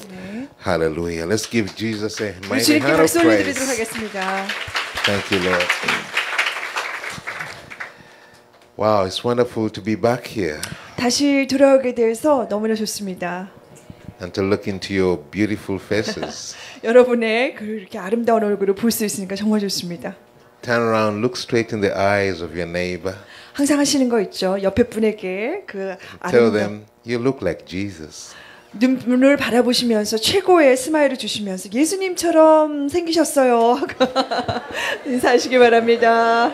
네. Hallelujah. Let's give Jesus a 우리 mighty 주님께 hand of 박수 올려드리도록 praise. 하겠습니다. Thank you, Lord. Wow, it's wonderful to be back here 다시 돌아오게 돼서 너무나 좋습니다. and to look into your beautiful faces. 여러분의 그렇게 아름다운 얼굴을 볼 수 있으니까 정말 좋습니다. Turn around, look straight in the eyes of your neighbor. 항상 하시는 거 있죠. 옆에 분에게 그 Tell 아름다운 them, you look like Jesus. 눈을 바라보시면서 최고의 스마일을 주시면서 예수님처럼 생기셨어요 하고 인사하시기 바랍니다.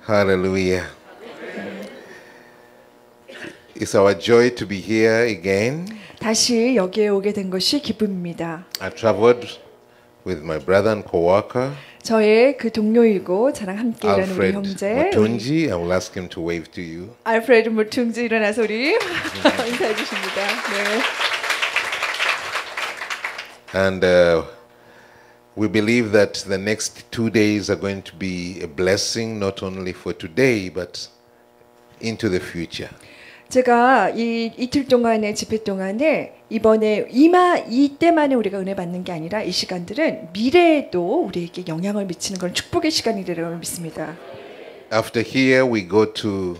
Hallelujah. It's our joy to be here again. 다시 여기에 오게 된 것이 기쁨입니다. I traveled with my brother and co-worker, 저의 그 동료이고 저랑 함께 일하는 우리 Alfred 형제 Mutunji. I will ask him to wave to you. 알프레드 무퉁지 일어나서 우리 인사해 주십니다. 네. And we believe that the next 2 days are going to be a blessing not only for today but into the future. 제가 이 이틀 동안의 집회 동안에 이번에 이때만에 우리가 은혜 받는 게 아니라 이 시간들은 미래에도 우리에게 영향을 미치는 그런 축복의 시간이라고 믿습니다. After here we go to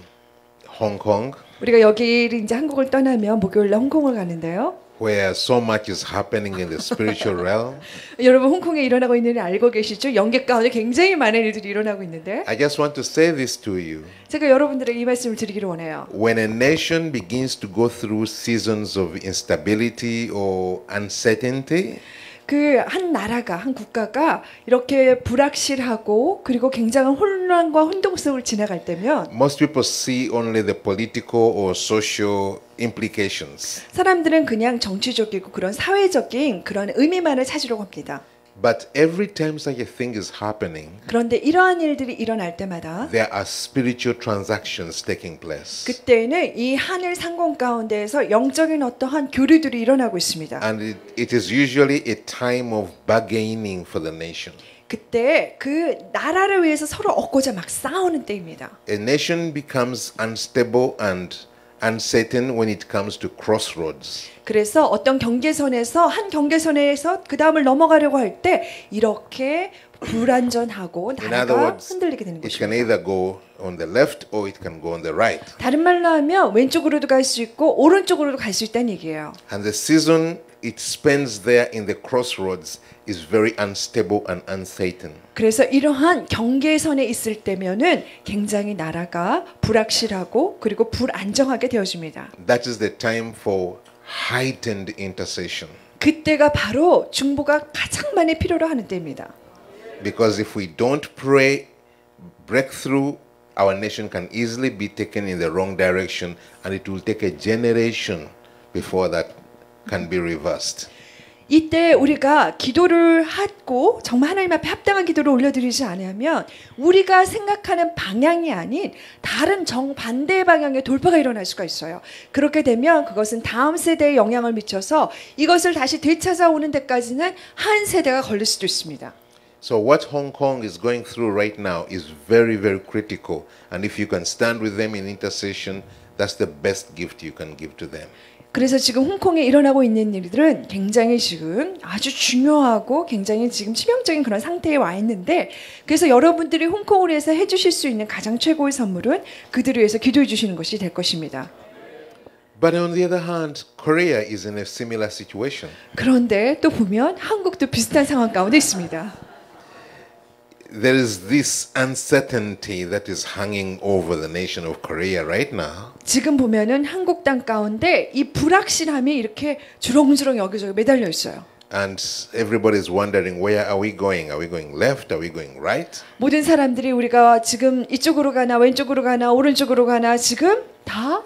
Hong Kong 우리가 여기를 이제 한국을 떠나면 목요일날 홍콩을 가는데요. where so much is happening in the spiritual realm. 여러분 홍콩에 일어나고 있는 일 알고 계시죠? 영계 가운데 굉장히 많은 일들이 일어나고 있는데 I just want to say this to you. 제가 여러분들에게 이 말씀을 드리기를 원해요. When a nation begins to go through seasons of instability or uncertainty, 그 한 나라가 한 국가가 이렇게 불확실하고 그리고 굉장한 혼란과 혼동 속을 지나갈 때면 most people see only the political or social implications. 사람들은 그냥 정치적이고 그런 사회적인 그런 의미만을 찾으려고 합니다. But every time such a thing is happening, 그런데 이러한 일들이 일어날 때마다 there are spiritual transactions taking place. 그때는 이 하늘 상공 가운데에서 영적인 어떠한 교류들이 일어나고 있습니다. And it is usually a time of bargaining for the nation. 그때 그 나라를 위해서 서로 얻고자 막 싸우는 때입니다. A nation becomes unstable and uncertain when it comes to crossroads. 그래서 어떤 경계선에서 한 경계선에서 그 다음을 넘어가려고 할 때 이렇게 불안전하고 In other 나라가 words, 흔들리게 되는 it can 것입니다. either go on the left or it can go on the right. 다른 말로 하면 왼쪽으로도 갈 수 있고 오른쪽으로도 갈 수 있다는 얘기예요. And the season it spends there in the crossroads is very unstable and uncertain. 그래서 이러한 경계선에 있을 때면은 굉장히 나라가 불확실하고 그리고 불안정하게 되어집니다. That is the time for heightened intercession. 그때가 바로 중보가 가장 많이 필요로 하는 때입니다. Because if we don't pray breakthrough, our nation can easily be taken in the wrong direction and it will take a generation before that can be reversed. 이때 우리가 기도를 하고 정말 하나님 앞에 합당한 기도를 올려드리지 않으면 우리가 생각하는 방향이 아닌 다른 정반대의 방향의 돌파가 일어날 수가 있어요. 그렇게 되면 그것은 다음 세대에 영향을 미쳐서 이것을 다시 되찾아오는 데까지는 한 세대가 걸릴 수도 있습니다. So what Hong Kong is going through right now is very, very critical. And if you can stand with them in intercession, that's the best gift you can give to them. 그래서 지금 홍콩에 일어나고 있는 일들은 굉장히 지금 아주 중요하고 굉장히 지금 치명적인 그런 상태에 와 있는데 그래서 여러분들이 홍콩을 위해서 해주실 수 있는 가장 최고의 선물은 그들을 위해서 기도해 주시는 것이 될 것입니다. But on the other hand, Korea is in a similar situation. 그런데 또 보면 한국도 비슷한 상황 가운데 있습니다. There is this uncertainty that is hanging over the nation of Korea right now. 지금 보면은 한국 땅 가운데 이 불확실함이 이렇게 주렁주렁 여기저기 매달려 있어요. And everybody is wondering, where are we going? Are we going left? Are we going right? 모든 사람들이 우리가 지금 이쪽으로 가나 왼쪽으로 가나 오른쪽으로 가나 지금 다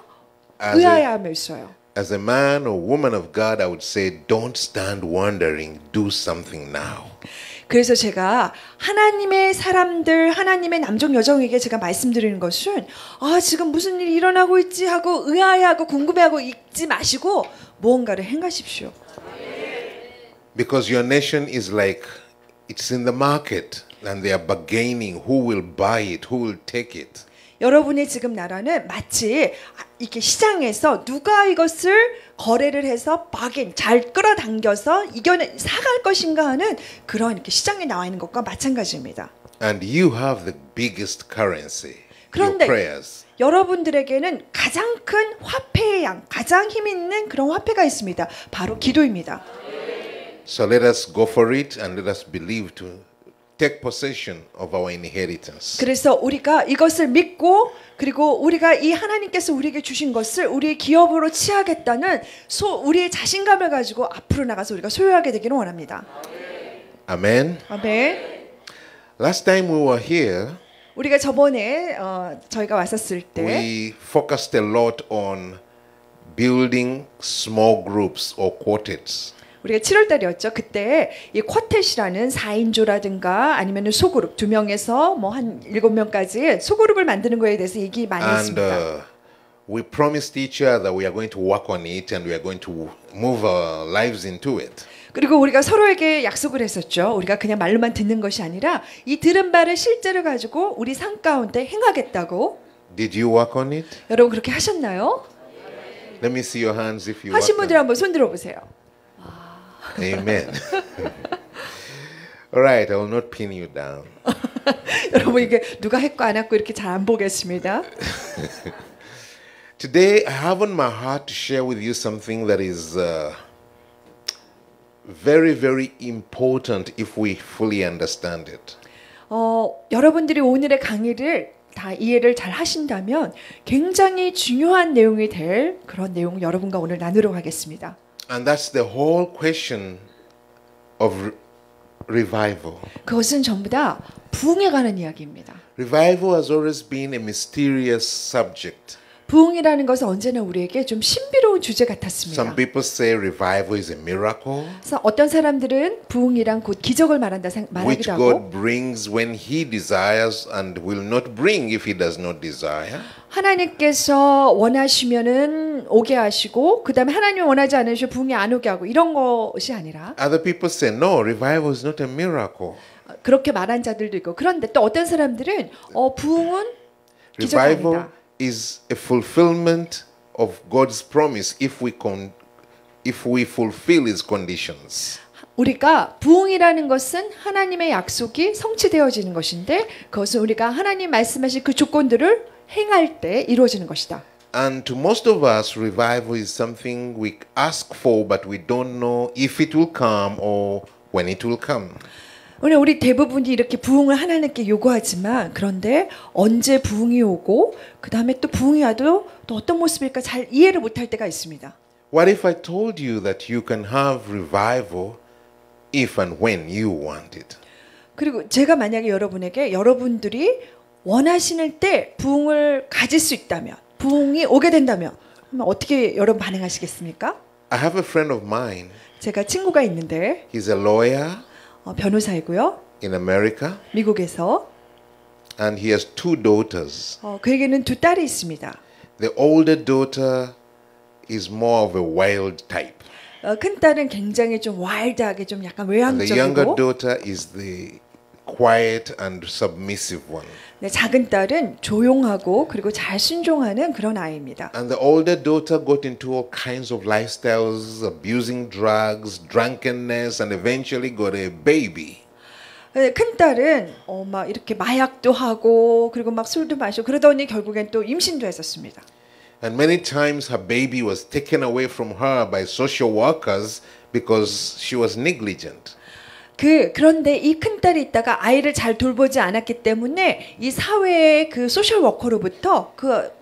의아해하며 있어요. As a man or woman of God, I would say, don't stand wondering. Do something now. 그래서 제가 하나님의 사람들, 하나님의 남종 여종에게 제가 말씀드리는 것은 지금 무슨 일이 일어나고 있지 하고 의아해하고 궁금해하고 있지 마시고 무언가를 행하십시오. Because your nation is like it's in the market. and they are bargaining who will buy it, who will take it. 여러분의 지금 나라는 마치 이렇게 시장에서 누가 이것을 거래를 해서 바겐 잘 끌어당겨서 이겨내 사갈 것인가 하는 그런 이렇게 시장에 나와 있는 것과 마찬가지입니다. And you have the biggest currency, your 그런데 prayers. 여러분들에게는 가장 큰 화폐의 양, 가장 힘 있는 그런 화폐가 있습니다. 바로 기도입니다. So let us go for it and let us believe to take possession of our inheritance. 그래서 우리가 이것을 믿고 그리고 우리가 이 하나님께서 우리에게 주신 것을 우리의 기업으로 취하겠다는 우리의 자신감을 가지고 앞으로 나가서 우리가 소유하게 되기를 원합니다. Amen. 아멘. Last time we were here, 우리가 저번에 저희가 왔었을 때 we focused a lot on building small groups or quartets. 우리가 7월 달이었죠. 그때 이 쿼텟이라는 4인조라든가 아니면 소그룹 2명에서 뭐 한 7명까지 소그룹을 만드는 거에 대해서 얘기 많이 And 했습니다. we promised each other we are going to work on it and we are going to move our lives into it. 그리고 우리가 서로에게 약속을 했었죠. 우리가 그냥 말로만 듣는 것이 아니라 이 들은 바를 실제로 가지고 우리 삶 가운데 행하겠다고. Did you work on it? 여러분 그렇게 하셨나요? Let me see your hands if you 하신 worked 분들 on 한번 손 들어보세요. it. Amen. All right, I will not pin you down. 여러분 이게 누가 했고 안 했고 이렇게 잘 안 보겠습니다. Today, I have on my heart to share with you something that is very, very important if we fully understand it. 여러분들이 오늘의 강의를 다 이해를 잘 하신다면 굉장히 중요한 내용이 될 그런 내용 여러분과 오늘 나누려고 하겠습니다. And that's the whole question of revival. 그것은 전부 다 부흥에 관한 이야기입니다. Revival has always been a mysterious subject. 부흥이라는 것은 언제나 우리에게 좀 신비로운 주제 같았습니다. Some people say revival is a miracle 그래서 어떤 사람들은 부흥이란 곧 기적을 which 말하기도 God 하고 brings when He desires and will not bring if He does not desire. 하나님께서 원하시면은 오게 하시고 그다음에 하나님이 원하지 않으시면 부흥이 안 오게 하고 이런 것이 아니라 Other people say no, revival is not a miracle. 그렇게 말한 자들도 있고 그런데 또 어떤 사람들은 부흥은 기적이 Revival 아니다. is a fulfillment of God's promise if we fulfill His conditions. 우리가 부흥이라는 것은 하나님의 약속이 성취되어지는 것인데 그것은 우리가 하나님 말씀하신 그 조건들을 행할 때 이루어지는 것이다. And to most of us, revival is something we ask for, but we don't know if it will come or when it will come. 오늘 우리 대부분이 이렇게 부흥을 하나님께 요구하지만 그런데 언제 부흥이 오고 그 다음에 또 부흥이 와도 또 어떤 모습일까 잘 이해를 못할 때가 있습니다. What if I told you that you can have revival if and when you want it? 그리고 제가 만약에 여러분들이 원하시는 때 부흥을 가질 수 있다면 부흥이 오게 된다면 그러면 어떻게 여러분 반응하시겠습니까? I have a friend of mine. 제가 친구가 있는데 He's a lawyer 변호사이고요. in America 미국에서 and he has two daughters. 그에게는 두 딸이 있습니다. The older daughter is more of a wild type. 큰 딸은 굉장히 좀 와일드하게 좀 약간 And the younger 외향적이고 daughter is the quiet and submissive one. 네, 작은 딸은 조용하고 그리고 잘 순종하는 그런 아이입니다. And the older daughter got into all kinds of lifestyles, abusing drugs, drunkenness, and eventually got a baby. 큰 딸은 막 이렇게 마약도 하고 그리고 막 술도 마시고 그러더니 결국엔 또 임신도 했었습니다. And many times her baby was taken away from her by social workers because she was negligent. 그런데 이 큰 딸이 있다가 아이를 잘 돌보지 않았기 때문에 이 사회의 그 소셜 워커로부터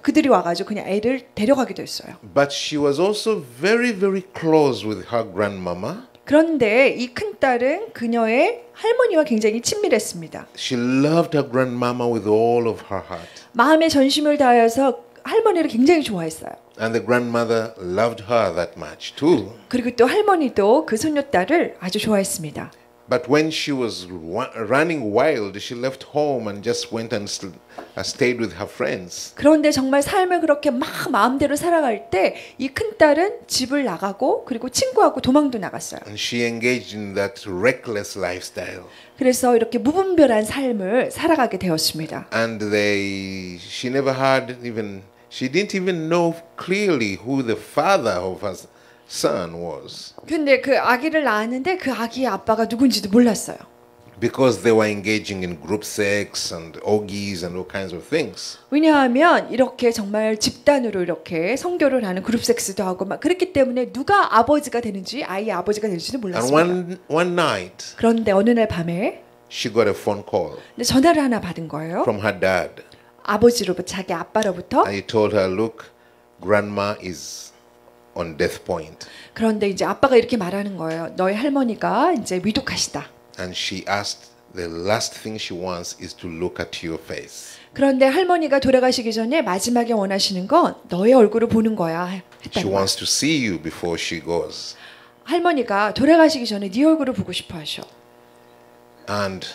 그들이 와가지고 그냥 애를 데려가기도 했어요. But she was also very, very close with her grandmama. 그런데 이 큰 딸은 그녀의 할머니와 굉장히 친밀했습니다. She loved her grandmama with all of her heart. 마음의 전심을 다하여서 할머니를 굉장히 좋아했어요. And the grandmother loved her that much too. 그리고 또 할머니도 그 손녀딸을 아주 좋아했습니다. But when she was running wild, she left home and just went and stayed with her friends. 그런데 정말 삶을 그렇게 막 마음대로 살아갈 때 이 큰딸은 집을 나가고 그리고 친구하고 도망도 나갔어요. And she engaged in that reckless lifestyle. 그래서 이렇게 무분별한 삶을 살아가게 되었습니다. And she never had she didn't even know clearly who the father of her son was. 근데 그 아기를 낳았는데 그 아기의 아빠가 누군지도 몰랐어요. Because they were engaging in group sex and orgies and all kinds of things. 왜냐하면 이렇게 정말 집단으로 이렇게 성교를 하는 그룹 섹스도 하고 막 그랬기 때문에 누가 아버지가 되는지 아이의 아버지가 될지도 And 몰랐습니다. one night, 그런데 어느 날 밤에 she got a phone call 근데 전화를 하나 받은 거예요. from her dad. 아버지로부터 자기 아빠로부터. And he told her, look, grandma is on death point. 그런데 이제 아빠가 이렇게 말하는 거예요. 너희 할머니가 이제 위독하시다. And she asked, the last thing she wants is to look at your face. 그런데 할머니가 돌아가시기 전에 마지막에 원하시는 건 너의 얼굴을 보는 거야. She 했다는 거야. wants to see you before she goes. 할머니가 돌아가시기 전에 네 얼굴을 보고 싶어 하셔. And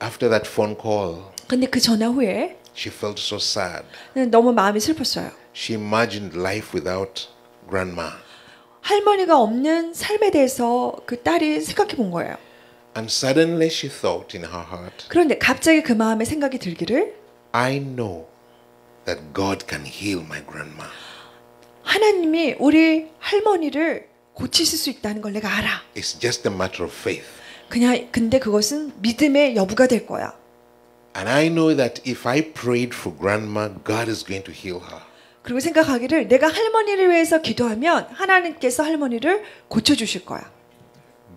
after that phone call, 근데 그 전화 후에 she felt so sad. 너무 마음이 슬펐어요. She imagined life without grandma. 할머니가 없는 삶에 대해서 그 딸이 생각해 본 거예요. And suddenly she thought in her heart, 그런데 갑자기 그 마음에 생각이 들기를 I know that God can heal my grandma. 하나님이 우리 할머니를 고치실 수 있다는 걸 내가 알아. It's just a matter of faith. 근데 그것은 믿음의 여부가 될 거야. And I know that if I prayed for grandma, God is going to heal her. 그리고 생각하기를 내가 할머니를 위해서 기도하면 하나님께서 할머니를 고쳐주실 거야.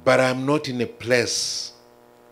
But I'm not in a place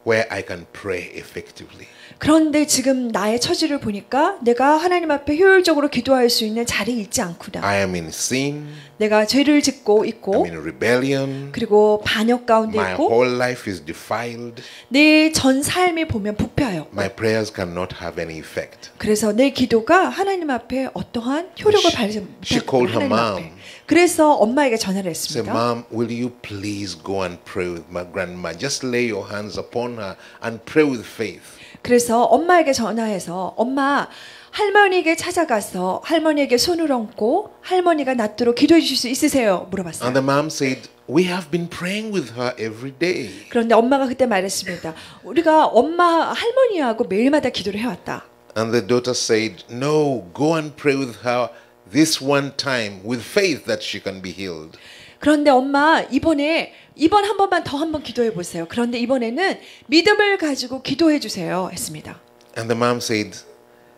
where I can pray effectively. 그런데 지금 나의 처지를 보니까 내가 하나님 앞에 효율적으로 기도할 수 있는 자리에 있지 않구나. I am in sin. 내가 죄를 짓고 I'm 있고 in rebellion. 그리고 반역 가운데 My 있고 whole life is defiled. 내 전 삶이 보면 부패하여 My prayers cannot have any effect. 그래서 내 기도가 하나님 앞에 어떠한 효력을 발휘하지 She called her 못할 하나님 mom. 앞에. 그래서 엄마에게 전화를 Say, 했습니다. Mom, will you please go and pray with my grandma? Just lay your hands upon her and pray with faith. 그래서 엄마에게 전화해서 엄마 할머니에게 찾아가서 할머니에게 손을 얹고 할머니가 낫도록 기도해 주실 수 있으세요? 물어봤어요. And the mom said, we have been praying with her every day. 그런데 엄마가 그때 말했습니다. 우리가 엄마 할머니하고 매일마다 기도를 해왔다. And the daughter said, no, go and pray with her this one time with faith that she can be healed. 그런데 엄마 이번 한 번만 더 한 번 기도해 보세요. 그런데 이번에는 믿음을 가지고 기도해 주세요. 했습니다. And the mom said,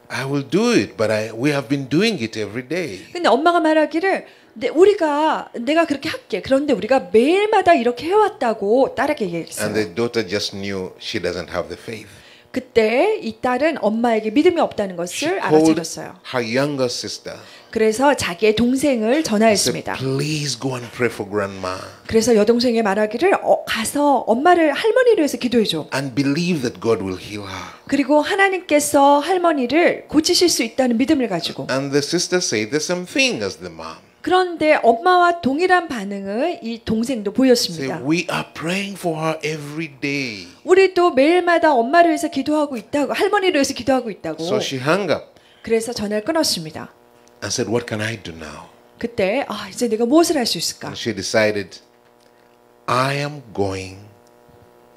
I will do it, but we have been doing it every day. 근데 엄마가 말하기를 내가 그렇게 할게. 그런데 우리가 매일마다 이렇게 해왔다고 딸에게 And 얘기했어요. the daughter just knew she doesn't have the faith. 그때 이 딸은 엄마에게 믿음이 없다는 She 것을 called 알아차렸어요. her younger sister. 그래서 자기의 동생을 Said, 전화했습니다. please go and pray for grandma 그래서 여동생이 말하기를 가서 할머니를 위해서 기도해줘. and believe that God will heal her. 그리고 하나님께서 할머니를 고치실 수 있다는 믿음을 가지고. And the sister said the same thing as the mom. 그런데 엄마와 동일한 반응을 이 동생도 Say, 보였습니다. we are praying for her every day. 우리도 매일마다 엄마를 위해서 기도하고 있다고, 할머니를 위해서 기도하고 있다고. So she hung up 그래서 전화를 끊었습니다. and said, what can I do now? 그때 이제 내가 무엇을 할 수 있을까? And she decided, I am going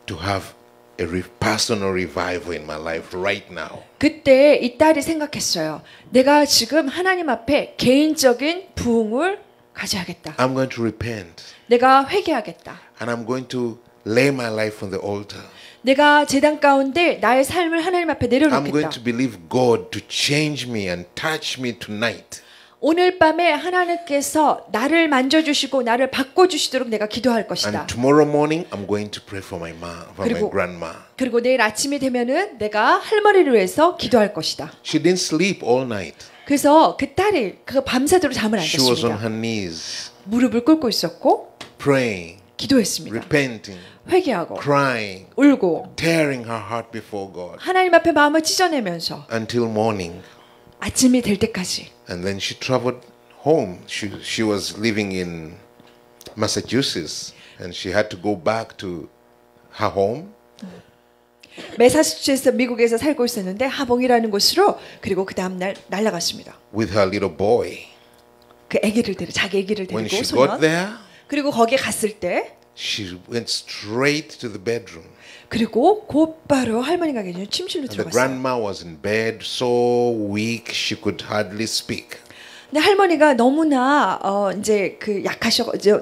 to have a personal revival in my life right now. 그때 이 딸이 생각했어요. 내가 지금 하나님 앞에 개인적인 부흥을 가져야겠다. I'm going to repent 내가 회개하겠다. and I'm going to lay my life on the altar. 내가 제단 가운데 나의 삶을 하나님 앞에 I'm going 내려놓겠다. to believe God to change me and touch me tonight. 오늘 밤에 하나님께서 나를 만져주시고 나를 바꿔주시도록 내가 기도할 것이다. And tomorrow morning, I'm going to pray for my mom, for my 그리고- grandma. 그리고 내일 아침이 되면은 내가 할머니를 위해서 기도할 것이다. She didn't sleep all night. 그래서 그 딸이 그 밤새도록 잠을 안 She was on 잤습니다. her knees, 무릎을 꿇고 있었고 praying, 기도했습니다. repenting, 회개하고 crying, 울고 tearing her heart before God 하나님 앞에 마음을 찢어내면서 until morning. 아침이 될 때까지. And then she traveled home. She was living in Massachusetts, and she had to go back to her home. 매사추세츠 미국에서 살고 있었는데 하봉이라는 곳으로 그리고 그 다음 날 날아갔습니다. With her little boy. 그 아기를 자기 아기를 When 데리고 she got 소년. there, 그리고 거기에 갔을 때 she went straight to the bedroom. 그리고 곧바로 할머니가 계시는 침실로 And the 들어갔어요. grandma was in bed, so weak she could hardly speak. 근데 할머니가 너무나 이제 그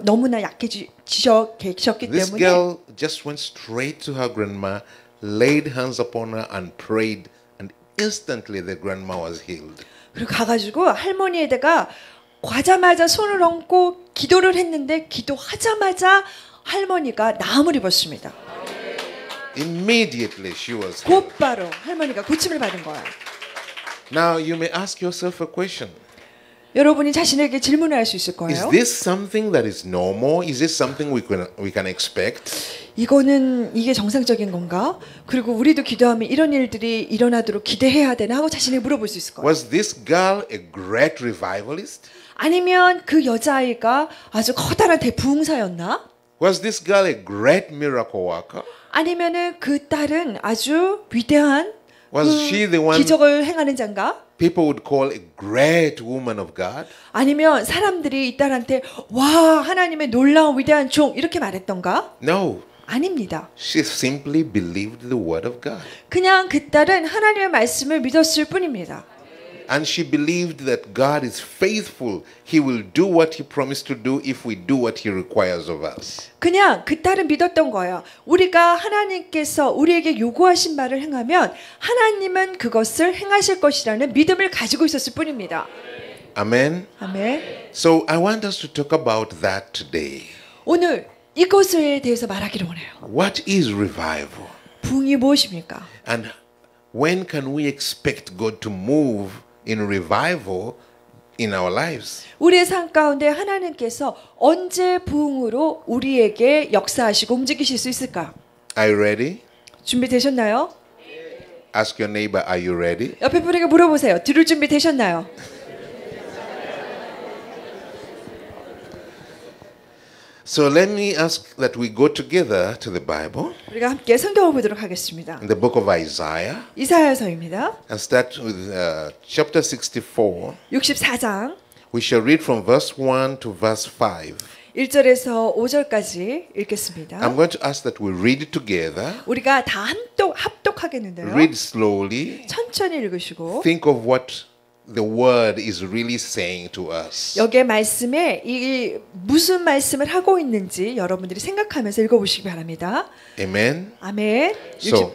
너무나 약해지셨기 This 때문에 girl just went straight to her grandma, laid hands upon her and prayed, and instantly the grandma was healed. 그리고 가가지고 할머니에다가 가자마자 손을 얹고 기도를 했는데 기도하자마자 할머니가 나음을 입었습니다. Immediately she was healed. 곧바로 할머니가 고침을 받은 거예요. Now you may ask yourself a question. 여러분이 자신에게 질문을 할 수 있을 Is 거예요. this something that is normal? Is this something we can expect? 이게 정상적인 건가? 그리고 우리도 기도하면 이런 일들이 일어나도록 기대해야 되나 하고 자신에게 물어볼 수 있을 거예요. Was this girl a great revivalist? 아니면 그 여자아이가 아주 커다란 대부흥사였나? Was this girl a great miracle worker? 아니면은 그 딸은 아주 위대한 Was she the one 기적을 행하는 자인가? people would call a great woman of God? 아니면 사람들이 이 딸한테 와 하나님의 놀라운 위대한 종 이렇게 말했던가? No. 아닙니다. She simply believed the word of God. 그냥 그 딸은 하나님의 말씀을 믿었을 뿐입니다. And she believed that God is faithful. He will do what he promised to do if we do what he requires of us. 그냥 그 딸은 믿었던 거예요. 우리가 하나님께서 우리에게 요구하신 말을 행하면 하나님은 그것을 행하실 것이라는 믿음을 가지고 있었을 뿐입니다. Amen. 아멘. So I want us to talk about that today. 오늘 이것에 대해서 말하기를 원해요. What is revival? 부흥이 무엇입니까? And when can we expect God to move in revival in our lives? 우리의 삶 가운데 하나님께서 언제 부흥으로 우리에게 역사하시고 움직이실 수 있을까? Are you ready? 준비되셨나요? Ask your neighbor, are you ready? 옆에 분에게 물어보세요. 들을 준비 되셨나요? So let me ask that we go together to the Bible, 우리가 함께 성경을 보도록 하겠습니다. in the book of Isaiah, 이사야서입니다. and start with chapter 64. 64장 We shall read from verse 1 to verse 5. 1절에서 5절까지 읽겠습니다. I'm going to ask that we read it together, 우리가 다 합독하겠는데요. read slowly, 천천히 읽으시고 think of what the word is really saying to us. 여기에 말씀에 이 무슨 말씀을 하고 있는지 여러분들이 생각하면서 읽어보시기 바랍니다. Amen. 아멘. So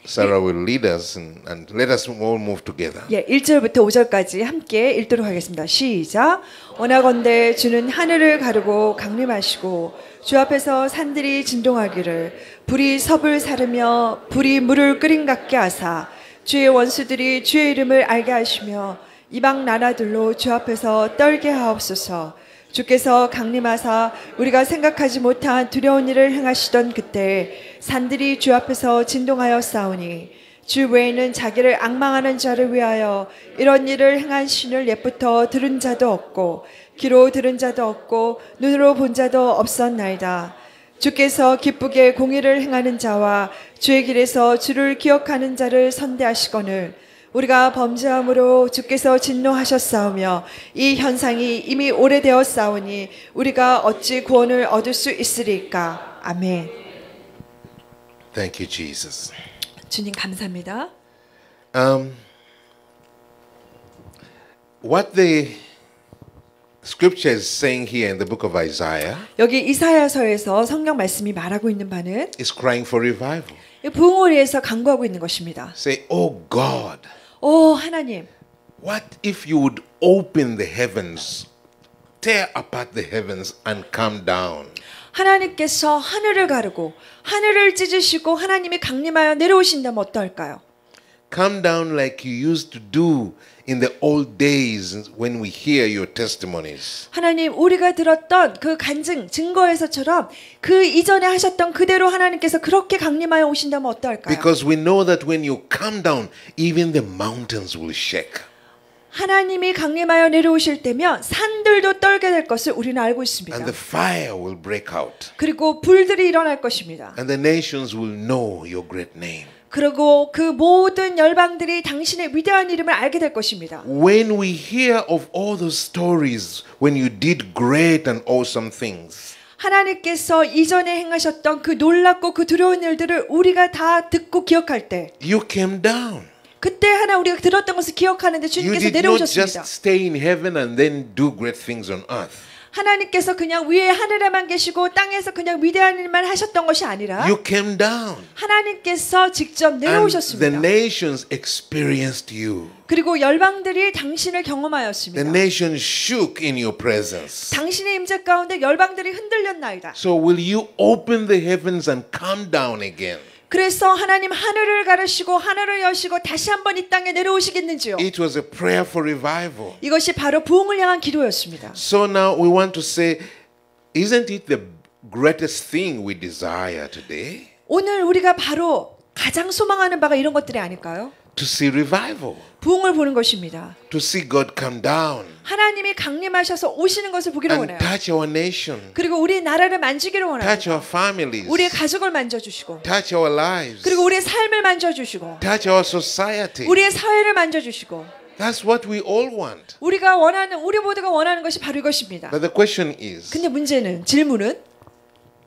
Sarah will lead us and let us all move together. 1절부터 5절까지 함께 읽도록 하겠습니다. 시작. 원하건대 주는 하늘을 가르고 강림하시고 주 앞에서 산들이 진동하기를 불이 섭을 사르며 불이 물을 끓인 같게 하사 주의 원수들이 주의 이름을 알게 하시며 이방 나라들로 주 앞에서 떨게 하옵소서. 주께서 강림하사 우리가 생각하지 못한 두려운 일을 행하시던 그때 산들이 주 앞에서 진동하여 싸우니 주 외에는 자기를 앙망하는 자를 위하여 이런 일을 행한 신을 옛부터 들은 자도 없고 귀로 들은 자도 없고 눈으로 본 자도 없었나이다. 주께서 기쁘게 공의를 행하는 자와 주의 길에서 주를 기억하는 자를 선대하시거늘 우리가 범죄함으로 주께서 진노하셨사오며 이 현상이 이미 오래되었사오니 우리가 어찌 구원을 얻을 수 있으리까. 아멘. Thank you, Jesus. 주님 감사합니다. What the Scripture is saying here in the book of Isaiah 여기 이사야서에서 성경 말씀이 말하고 있는 바는 is crying for revival. 부흥을 위해서 간구하고 있는 것입니다. Say, oh God, 오 하나님, what if you would open the heavens, tear apart the heavens and come down? 하나님께서 하늘을 가르고 하늘을 찢으시고 하나님이 강림하여 내려오신다면 어떨까요? Come down like you used to do in the old days when we hear your testimonies. 하나님 우리가 들었던 그 증거에서처럼 그 이전에 하셨던 그대로 하나님께서 그렇게 강림하여 오신다면 어떨까요? Because we know that when you come down, even the mountains will shake. 하나님이 강림하여 내려오실 때면 산들도 떨게 될 것을 우리는 알고 있습니다. And the fire will break out. 그리고 불들이 일어날 것입니다. And the nations will know your great name. 그리고 그 모든 열방들이 당신의 위대한 이름을 알게 될 것입니다. When we hear of all those stories when you did great and awesome things, 하나님께서 이전에 행하셨던 그 놀랍고 그 두려운 일들을 우리가 다 듣고 기억할 때 you came down. 그때 하나 우리가 들었던 것을 기억하는데 You 주님께서 did not 내려오셨습니다. just stay in heaven and then do great things on earth. 하나님께서 그냥 위에 하늘에만 계시고 땅에서 그냥 위대한 일만 하셨던 것이 아니라 You came down. 하나님께서 직접 And the 내려오셨습니다. nations experienced you. 그리고 열방들이 당신을 The 경험하였습니다. nations shook in your presence. 당신의 임재 가운데 열방들이 흔들렸나이다. So will you open the heavens and come down again? 그래서 하나님 하늘을 가르시고 하늘을 여시고 다시 한번 이 땅에 내려오시겠는지요? It was a prayer for revival. 이것이 바로 부흥을 향한 기도였습니다. So now we want to say, isn't it the greatest thing we desire today? 오늘 우리가 바로 가장 소망하는 바가 이런 것들이 아닐까요? To see revival. 부흥을 보는 것입니다. To see God come down 하나님이 강림하셔서 오시는 것을 보기를 and 원해요. touch our nation, 그리고 우리 나라를 만지기를 touch 원합니다. our families, 우리의 가족을 만져주시고 touch our lives, 그리고 우리의 삶을 만져주시고 touch our society. 우리의 사회를 만져주시고 That's what we all want. 우리가 원하는 우리 모두가 원하는 것이 바로 이것입니다. But the question is, 근데 문제는 질문은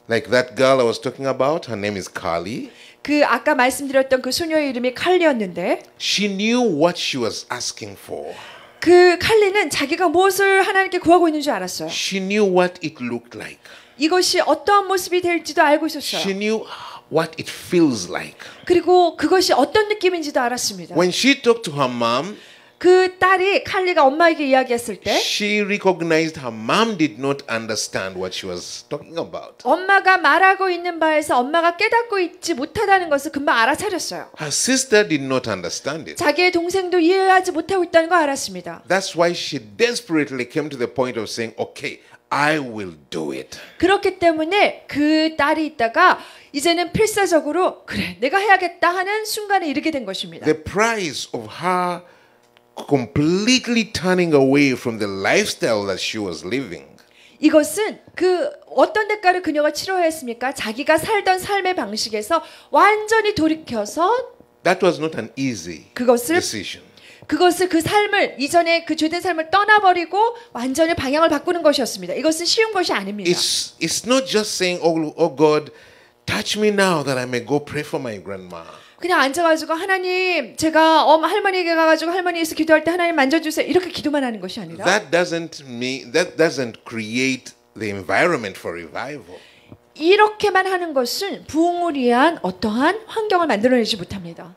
like that girl I was talking about, her name is Carly. 그 아까 말씀드렸던 그 소녀의 이름이 칼리였는데 She knew what she was asking for. 그 칼리는 자기가 무엇을 하나님께 구하고 있는 줄 알았어요. She knew what it looked like. 이것이 어떠한 모습이 될지도 알고 She 있었어요. knew what it feels like. 그리고 그것이 어떤 느낌인지도 알았습니다. When she talked to her mom, 그 딸이 칼리가 엄마에게 이야기했을 때 she recognized her mom did not understand what she was talking about. 엄마가 말하고 있는 바에서 엄마가 깨닫고 있지 못하다는 것을 금방 알아차렸어요. Her sister did not understand it. 자기의 동생도 이해하지 못하고 있다는 걸 알았습니다. That's why she desperately came to the point of saying, okay, I will do it. 그렇기 때문에 그 딸이 있다가 이제는 필사적으로 그래 내가 해야겠다 하는 순간에 이르게 된 것입니다. The price of her completely turning away from the lifestyle that she was living 이것은 그 어떤 대가를 그녀가 치러야 했습니까? 자기가 살던 삶의 방식에서 완전히 돌이켜서 that was not an easy 그것을 그 삶을 이전에 그 죄된 삶을 떠나버리고 완전히 방향을 바꾸는 것이었습니다. 이것은 쉬운 것이 아닙니다. It's not just saying, oh God, touch me now that I may go pray for my grandma. 그냥 앉아가지고 하나님 제가 할머니에게 가가지고 할머니에서 기도할 때 하나님 만져주세요 이렇게 기도만 하는 것이 아니라 That doesn't create the environment for revival. 이렇게만 하는 것은 부흥을 위한 어떠한 환경을 만들어내지 못합니다.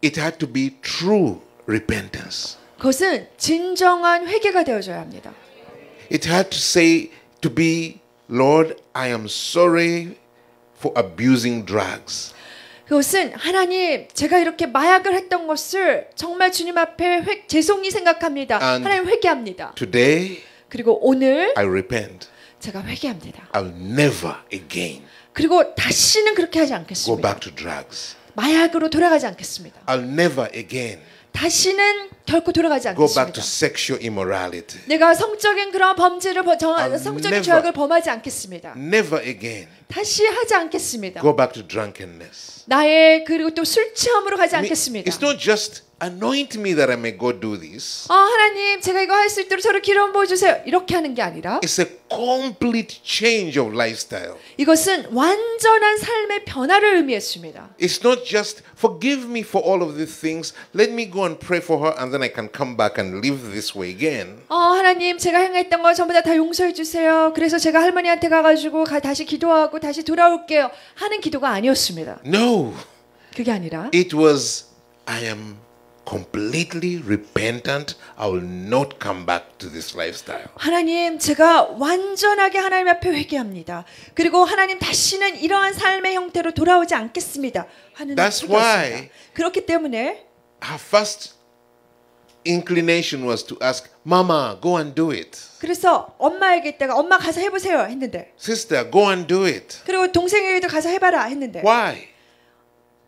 It had to be true repentance. 그것은 진정한 회개가 되어져야 합니다. It had to be, Lord, I am sorry for abusing drugs. 그것은 하나님 제가 이렇게 마약을 했던 것을 정말 주님 앞에 죄송히 생각합니다. 하나님 회개합니다. Today, 그리고 오늘 I repent. 제가 회개합니다. I'll never again 그리고 다시는 그렇게 하지 go 않겠습니다. back to drugs. 마약으로 돌아가지 않겠습니다. I'll never again 다시는 결코 돌아가지 go back to 않겠습니다. sexual immorality. 내가 성적인 그런 범죄를 I'll 성적인 never- 죄악을 범하지 않겠습니다. Never again 다시 하지 않겠습니다. go back to drunkenness. 나의 그리고 또 술 취함으로 가지 I mean, 않겠습니다. it's not just anoint me that I may go do this. 하나님 제가 이거 할 수 있도록 저를 기름 부어 주세요. 이렇게 하는 게 아니라 It's a complete change of lifestyle. 이것은 완전한 삶의 변화를 의미했습니다. It's not just forgive me for all of these things. Let me go and pray for her and then I can come back and live this way again. 하나님 제가 행했던 거 전부 다 용서해 주세요. 그래서 제가 할머니한테 가가지고 다시 기도하고 다시 돌아올게요 하는 기도가 아니었습니다. No. 그게 아니라 It was I am completely repentant. I will not come back to this lifestyle. 하나님 제가 완전하게 하나님 앞에 회개합니다. 그리고 하나님 다시는 이러한 삶의 형태로 돌아오지 않겠습니다 하는 That's 기도였습니다. why 그렇기 때문에 her first inclination was to ask, Mama, go and do it. 그래서 엄마에게 있다가 엄마 가서 해보세요 했는데 Sister, go and do it. 그리고 동생에게도 가서 해봐라 했는데 Why?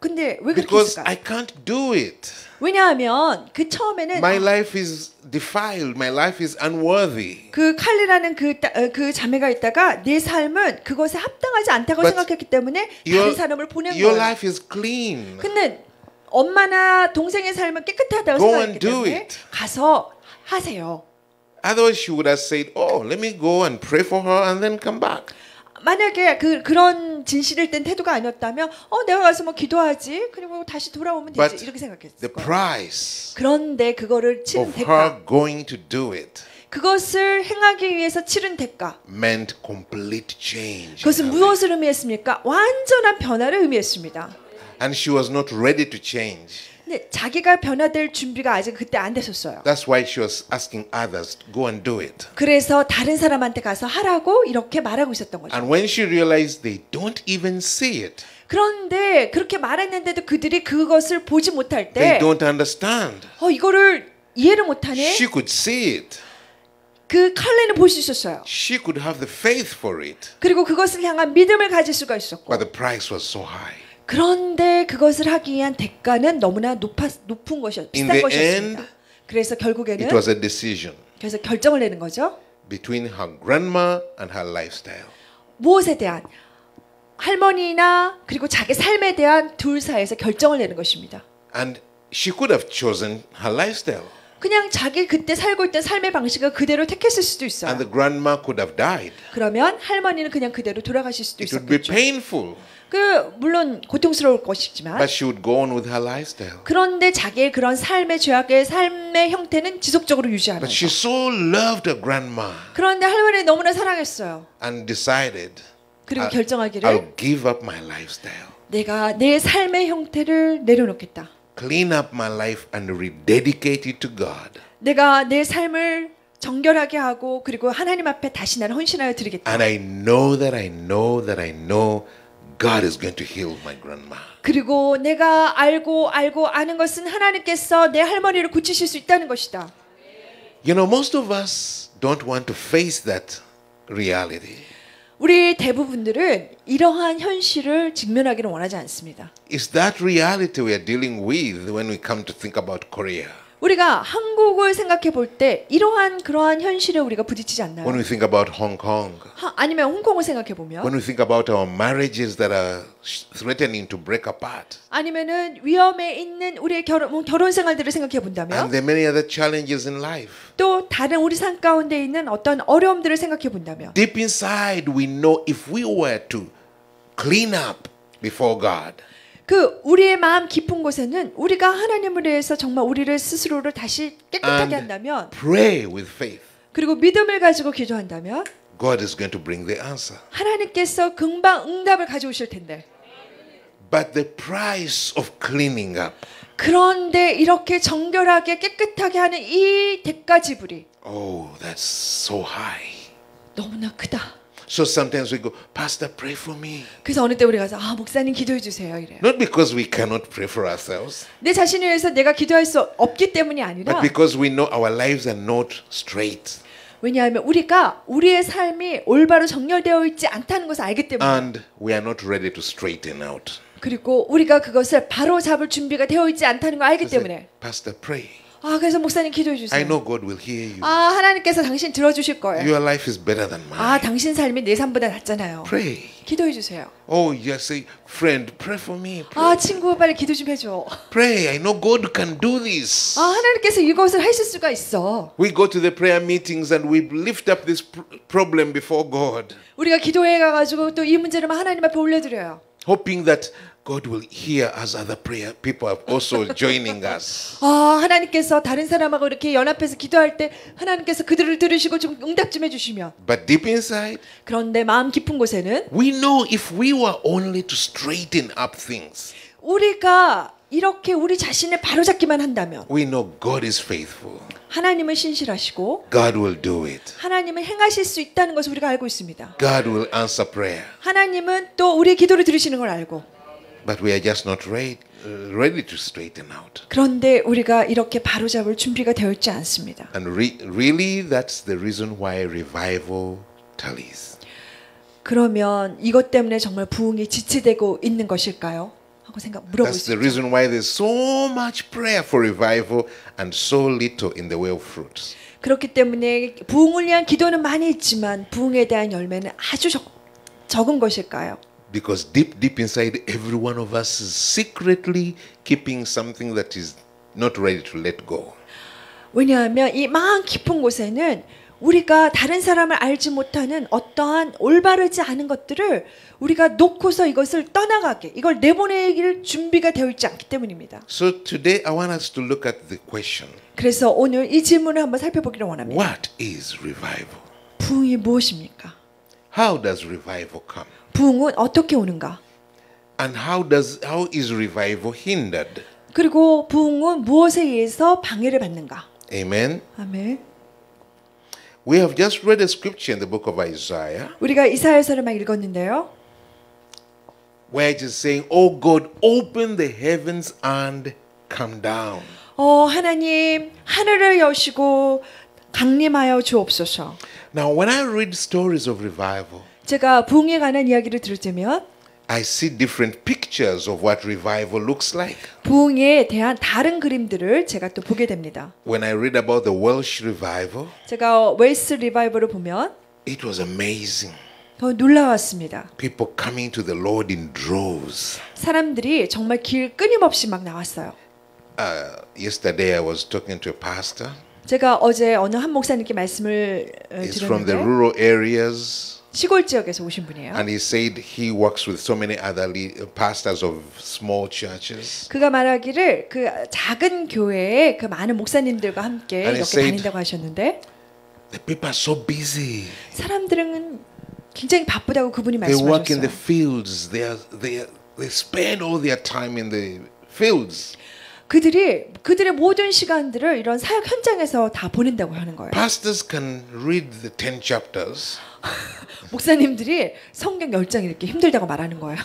근데 왜 그렇게 Because 했을까? I can't do it. 왜냐하면 그 처음에는 My life is defiled. My life is unworthy. 그 칼리라는 그 자매가 있다가 내 삶은 그것에 합당하지 않다고 But 생각했기 때문에 다른 사람을 보낸 your 거예요. life is clean. 근데 엄마나 동생의 삶은 깨끗하다고 Go 생각했기 and do 때문에 it. 가서 하세요. Otherwise, she would have said, "Oh, let me go and pray for her and then come back." 만약에 그런 진실일 땐 태도가 아니었다면 내가 가서 뭐 기도하지 그리고 다시 돌아오면 But 되지 이렇게 생각했을 the 거예요. price 그런데 그거를 치른 of 대가 her going to do it 그것을 행하기 위해서 치른 대가 meant complete change. 그것은 in her life. 무엇을 의미했습니까? 완전한 변화를 의미했습니다. And she was not ready to change. 근데 자기가 변화될 준비가 아직 그때 안 됐었어요. That's why she was asking others, "Go and do it." 그래서 다른 사람한테 가서 하라고 이렇게 말하고 있었던 거죠. And when she realized they don't even see it, 그런데 그렇게 말했는데도 그들이 그것을 보지 못할 they 때 don't understand. 이거를 이해를 못하네. She could see it. 그 칼레는 볼 수 있었어요. She could have the faith for it. 그리고 그것을 향한 믿음을 가질 수가 있었고 But the price was so high. 그런데 그것을 하기 위한 대가는 너무나 높은 것이었, In 비싼 the 것이었습니다. end, 그래서 결국에는 It was a decision 그래서 결정을 내는 거죠. between her grandma and her lifestyle. 무엇에 대한 할머니나 그리고 자기 삶에 대한 둘 사이에서 결정을 내는 것입니다. And she could have chosen her lifestyle. 그냥 자기 그때 살고 있던 삶의 방식을 그대로 택했을 수도 있어요. And the grandma could have died. 그러면 할머니는 그냥 그대로 돌아가실 수도 It would be 있었겠죠. painful, 물론 고통스러울 것이지만 but she would go on with her lifestyle. 그런데 자기의 그런 삶의 죄악의 삶의 형태는 지속적으로 유지하는 But she 거죠. so loved her grandma 그런데 할머니를 너무나 사랑했어요. and decided, 그리고 I'll 결정하기를 give up my lifestyle, 내가 내 삶의 형태를 내려놓겠다. clean up my life and rededicate it to God. 내가 내 삶을 정결하게 하고 그리고 하나님 앞에 다시 나를 헌신하여 드리겠다. And I know that I know that I know God is going to heal my grandma. 그리고 내가 알고 아는 것은 하나님께서 내 할머니를 고치실 수 있다는 것이다. You know, most of us don't want to face that reality. 우리 대부분들은 이러한 현실을 직면하기를 원하지 않습니다. It's that reality we are dealing with when we come to think about Korea. 우리가 한국을 생각해 볼 때 그러한 현실에 우리가 부딪히지 않나요? When we think about Hong Kong. 아니면 홍콩을 생각해 보면 When we think about our marriages that are threatening to break apart. 아니면은 위험에 있는 우리의 결혼 생활들을 생각해 And 본다면 there are many other challenges in life. 또 다른 우리 삶 가운데 있는 어떤 어려움들을 생각해 본다면 Deep inside we know if we were to clean up before God. 우리의 마음 깊은 곳에는 우리가 하나님을 위해서 정말 우리를 스스로를 다시 깨끗하게 한다면 Pray with faith. 그리고 믿음을 가지고 기도한다면 God is going to bring the answer. 하나님께서 금방 응답을 가져오실 텐데 But the price of cleaning up. 그런데 이렇게 정결하게 깨끗하게 하는 이 대가 지불이 Oh, that's so high. 너무나 크다. So sometimes we go, Pastor, pray for me. 그래서 어느 때 우리가 가서 목사님 기도해 주세요 이래요. Not because we cannot pray for ourselves, 내 자신을 위해서 내가 기도할 수 없기 때문이 but 아니라 because we know our lives are not straight. 왜냐하면 우리가 우리의 삶이 올바로 정렬되어 있지 않다는 것을 알기 때문에 And we are not ready to straighten out. 그리고 우리가 그것을 바로 잡을 준비가 되어 있지 않다는 걸 알기 I said, 때문에 Pastor, pray. 그래서 목사님 기도해 I 주세요. know God will hear you. 하나님께서 당신 들어주실 거예요. Your life is better than mine. 당신 삶이 내 삶보다 낫잖아요. Pray. 기도해 주세요. Oh, you say, friend, pray for me. Pray. 친구 빨리 기도 좀 해줘. Pray. I know God can do this. 하나님께서 이것을 하실 수가 있어. We go to the prayer meetings and we lift up this problem before God, 우리가 기도회 가가지고 또 이 문제를 하나님 앞에 올려드려요. hoping that God will hear as other prayer people are also joining us. 하나님께서 다른 사람하고 이렇게 연합해서 기도할 때 하나님께서 그들을 들으시고 좀 응답 좀 해주시면 But deep inside, 그런데 마음 깊은 곳에는 we know if we were only to straighten up things, 우리가 이렇게 우리 자신을 바로잡기만 한다면 we know God is faithful. 하나님은 신실하시고 God will do it. 하나님은 행하실 수 있다는 것을 우리가 알고 있습니다. God will answer prayer. 하나님은 또 우리의 기도를 들으시는 걸 알고 But we are just not ready to straighten out. 그런데 우리가 이렇게 바로잡을 준비가 되어 있지 않습니다. And really, that's the reason why revival tallies. 그러면 이것 때문에 정말 부흥이 지체되고 있는 것일까요? 하고 물어볼 That's 수 the 있죠. reason why there's so much prayer for revival and so little in the way of fruits. 그렇기 때문에 부흥을 위한 기도는 많이 있지만 부흥에 대한 열매는 아주 적은 것일까요? Because deep, deep inside, every one of us is secretly keeping something that is not ready to let go. 왜냐하면 이 마음 깊은 곳에는 우리가 다른 사람을 알지 못하는 어떠한 올바르지 않은 것들을 우리가 놓고서 이것을 떠나가게, 이걸 내보내길 준비가 되어 있지 않기 때문입니다. So today I want us to look at the question. 그래서 오늘 이 질문을 한번 살펴보기를 원합니다. What is revival? 부흥이 무엇입니까? How does revival come? 부흥은 어떻게 오는가? And how is revival hindered? 그리고 부흥은 무엇에 의해서 방해를 받는가? Amen. 아멘. We have just read a scripture in the book of Isaiah 우리가 이사야서를 막 읽었는데요. where it is saying, "Oh God, open the heavens and come down." 하나님 하늘을 여시고 강림하여 주옵소서. Now, when I read stories of revival, 제가 부흥에 관한 이야기를 들을 때면 I see different pictures of what revival looks like. 부흥에 대한 다른 그림들을 제가 또 보게 됩니다. When I read about the Welsh revival, 제가 웨일스 리바이벌을 보면 it was amazing. 더 놀라웠습니다. People coming to the Lord in droves. 사람들이 정말 길 끊임없이 막 나왔어요. Yesterday I was talking to a pastor. 제가 어제 어느 한 목사님께 말씀을 He's from the 드렸는데 rural areas. 시골 지역에서 오신 분이에요. And he said he works with so many other pastors of small churches. 그가 말하기를 그 작은 교회에 그 많은 목사님들과 함께 And he 이렇게 said, 다닌다고 하셨는데 The people are so busy. 사람들은 굉장히 바쁘다고 그분이 They work in the 말씀하셨어요. fields. They spend all their time in the fields. 그들의 모든 시간들을 이런 사역 현장에서 다 보낸다고 하는 거예요. Pastors can read the 10 chapters 목사님들이 성경 10장 읽기 힘들다고 말하는 거예요.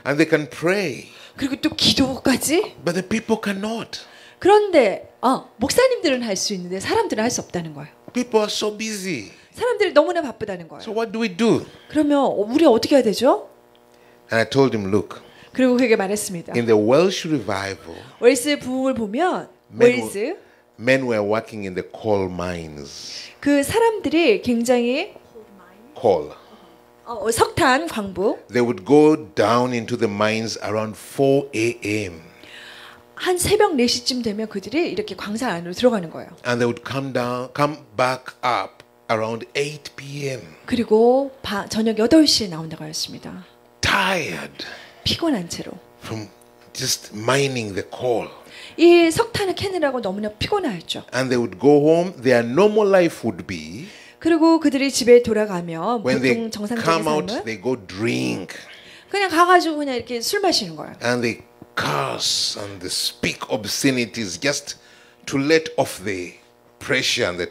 and they can pray, 그리고 또 기도까지. but the people cannot. 그런데 목사님들은 할 수 있는데 사람들은 할 수 없다는 거예요. People are so busy. 사람들이 너무나 바쁘다는 거예요. So what do we do? 그러면 우리 어떻게 해야 되죠? And I told him, look, 그리고 그에게 말했습니다. in the Welsh revival, 웨일스 부흥을 보면 웨일스 men were working in the coal mines. 그 사람들이 굉장히 Coal. 석탄 광부 They would go down into the mines around 4 a.m. 한 새벽 4시쯤 되면 그들이 이렇게 광산 안으로 들어가는 거예요. and they would come back up around 8 p.m. 그리고 저녁 8시에 나온다고 했습니다. tired 피곤한 채로. from just mining the coal. 이 석탄을 캐느라고 너무나 피곤하였죠. And they would go home. Their normal life would be 그리고 그들이 집에 돌아가면 when they 보통 정상적인 come out, 삶은 they go drink 그냥 가가지고 그냥 이렇게 술 마시는 거예요. and they curse and they speak obscenities just to let off the pressure and the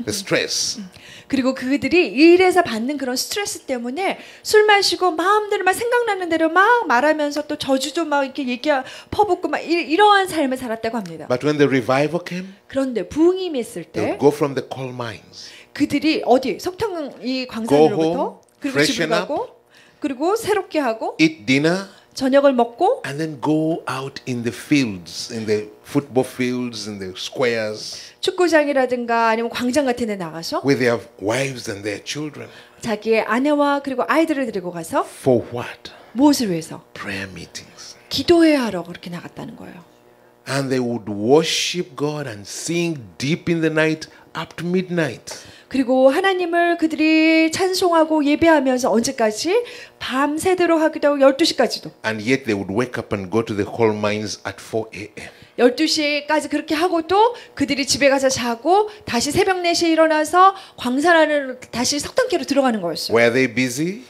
stress. 그리고 그들이 일에서 받는 그런 스트레스 때문에 술 마시고 마음대로 막 생각나는 대로 막 말하면서 또 저주도 막 이렇게 퍼붓고 막 이러한 삶을 살았다고 합니다. But when the revival came, 그런데 부흥이 임했을 they 때 would go from the coal mines, 그들이 어디 석탄 이 go 광산으로부터 home, 그리고 집을 freshen up, 가고 그리고 새롭게 하고 eat dinner, 저녁을 먹고 and then go out in the fields, in the football fields, in the squares, 축구장이라든가 아니면 광장 같은 데 나가서 with their wives and their children. 자기의 아내와 그리고 아이들을 데리고 가서 For what? 무엇을 위해서? Prayer meetings. 기도해야 하러 그렇게 나갔다는 거예요. And they would worship God and sing deep in the night up to midnight. 그리고 하나님을 그들이 찬송하고 예배하면서 언제까지? 밤새도록 하기도 하고 12시까지도. And yet they would wake up and go to the coal mines at 4 a.m. 12시까지 그렇게 하고도 그들이 집에 가서 자고 다시 새벽 4시에 일어나서 광산 안으로 다시 석탄캐로 들어가는 거였어요. Were they busy?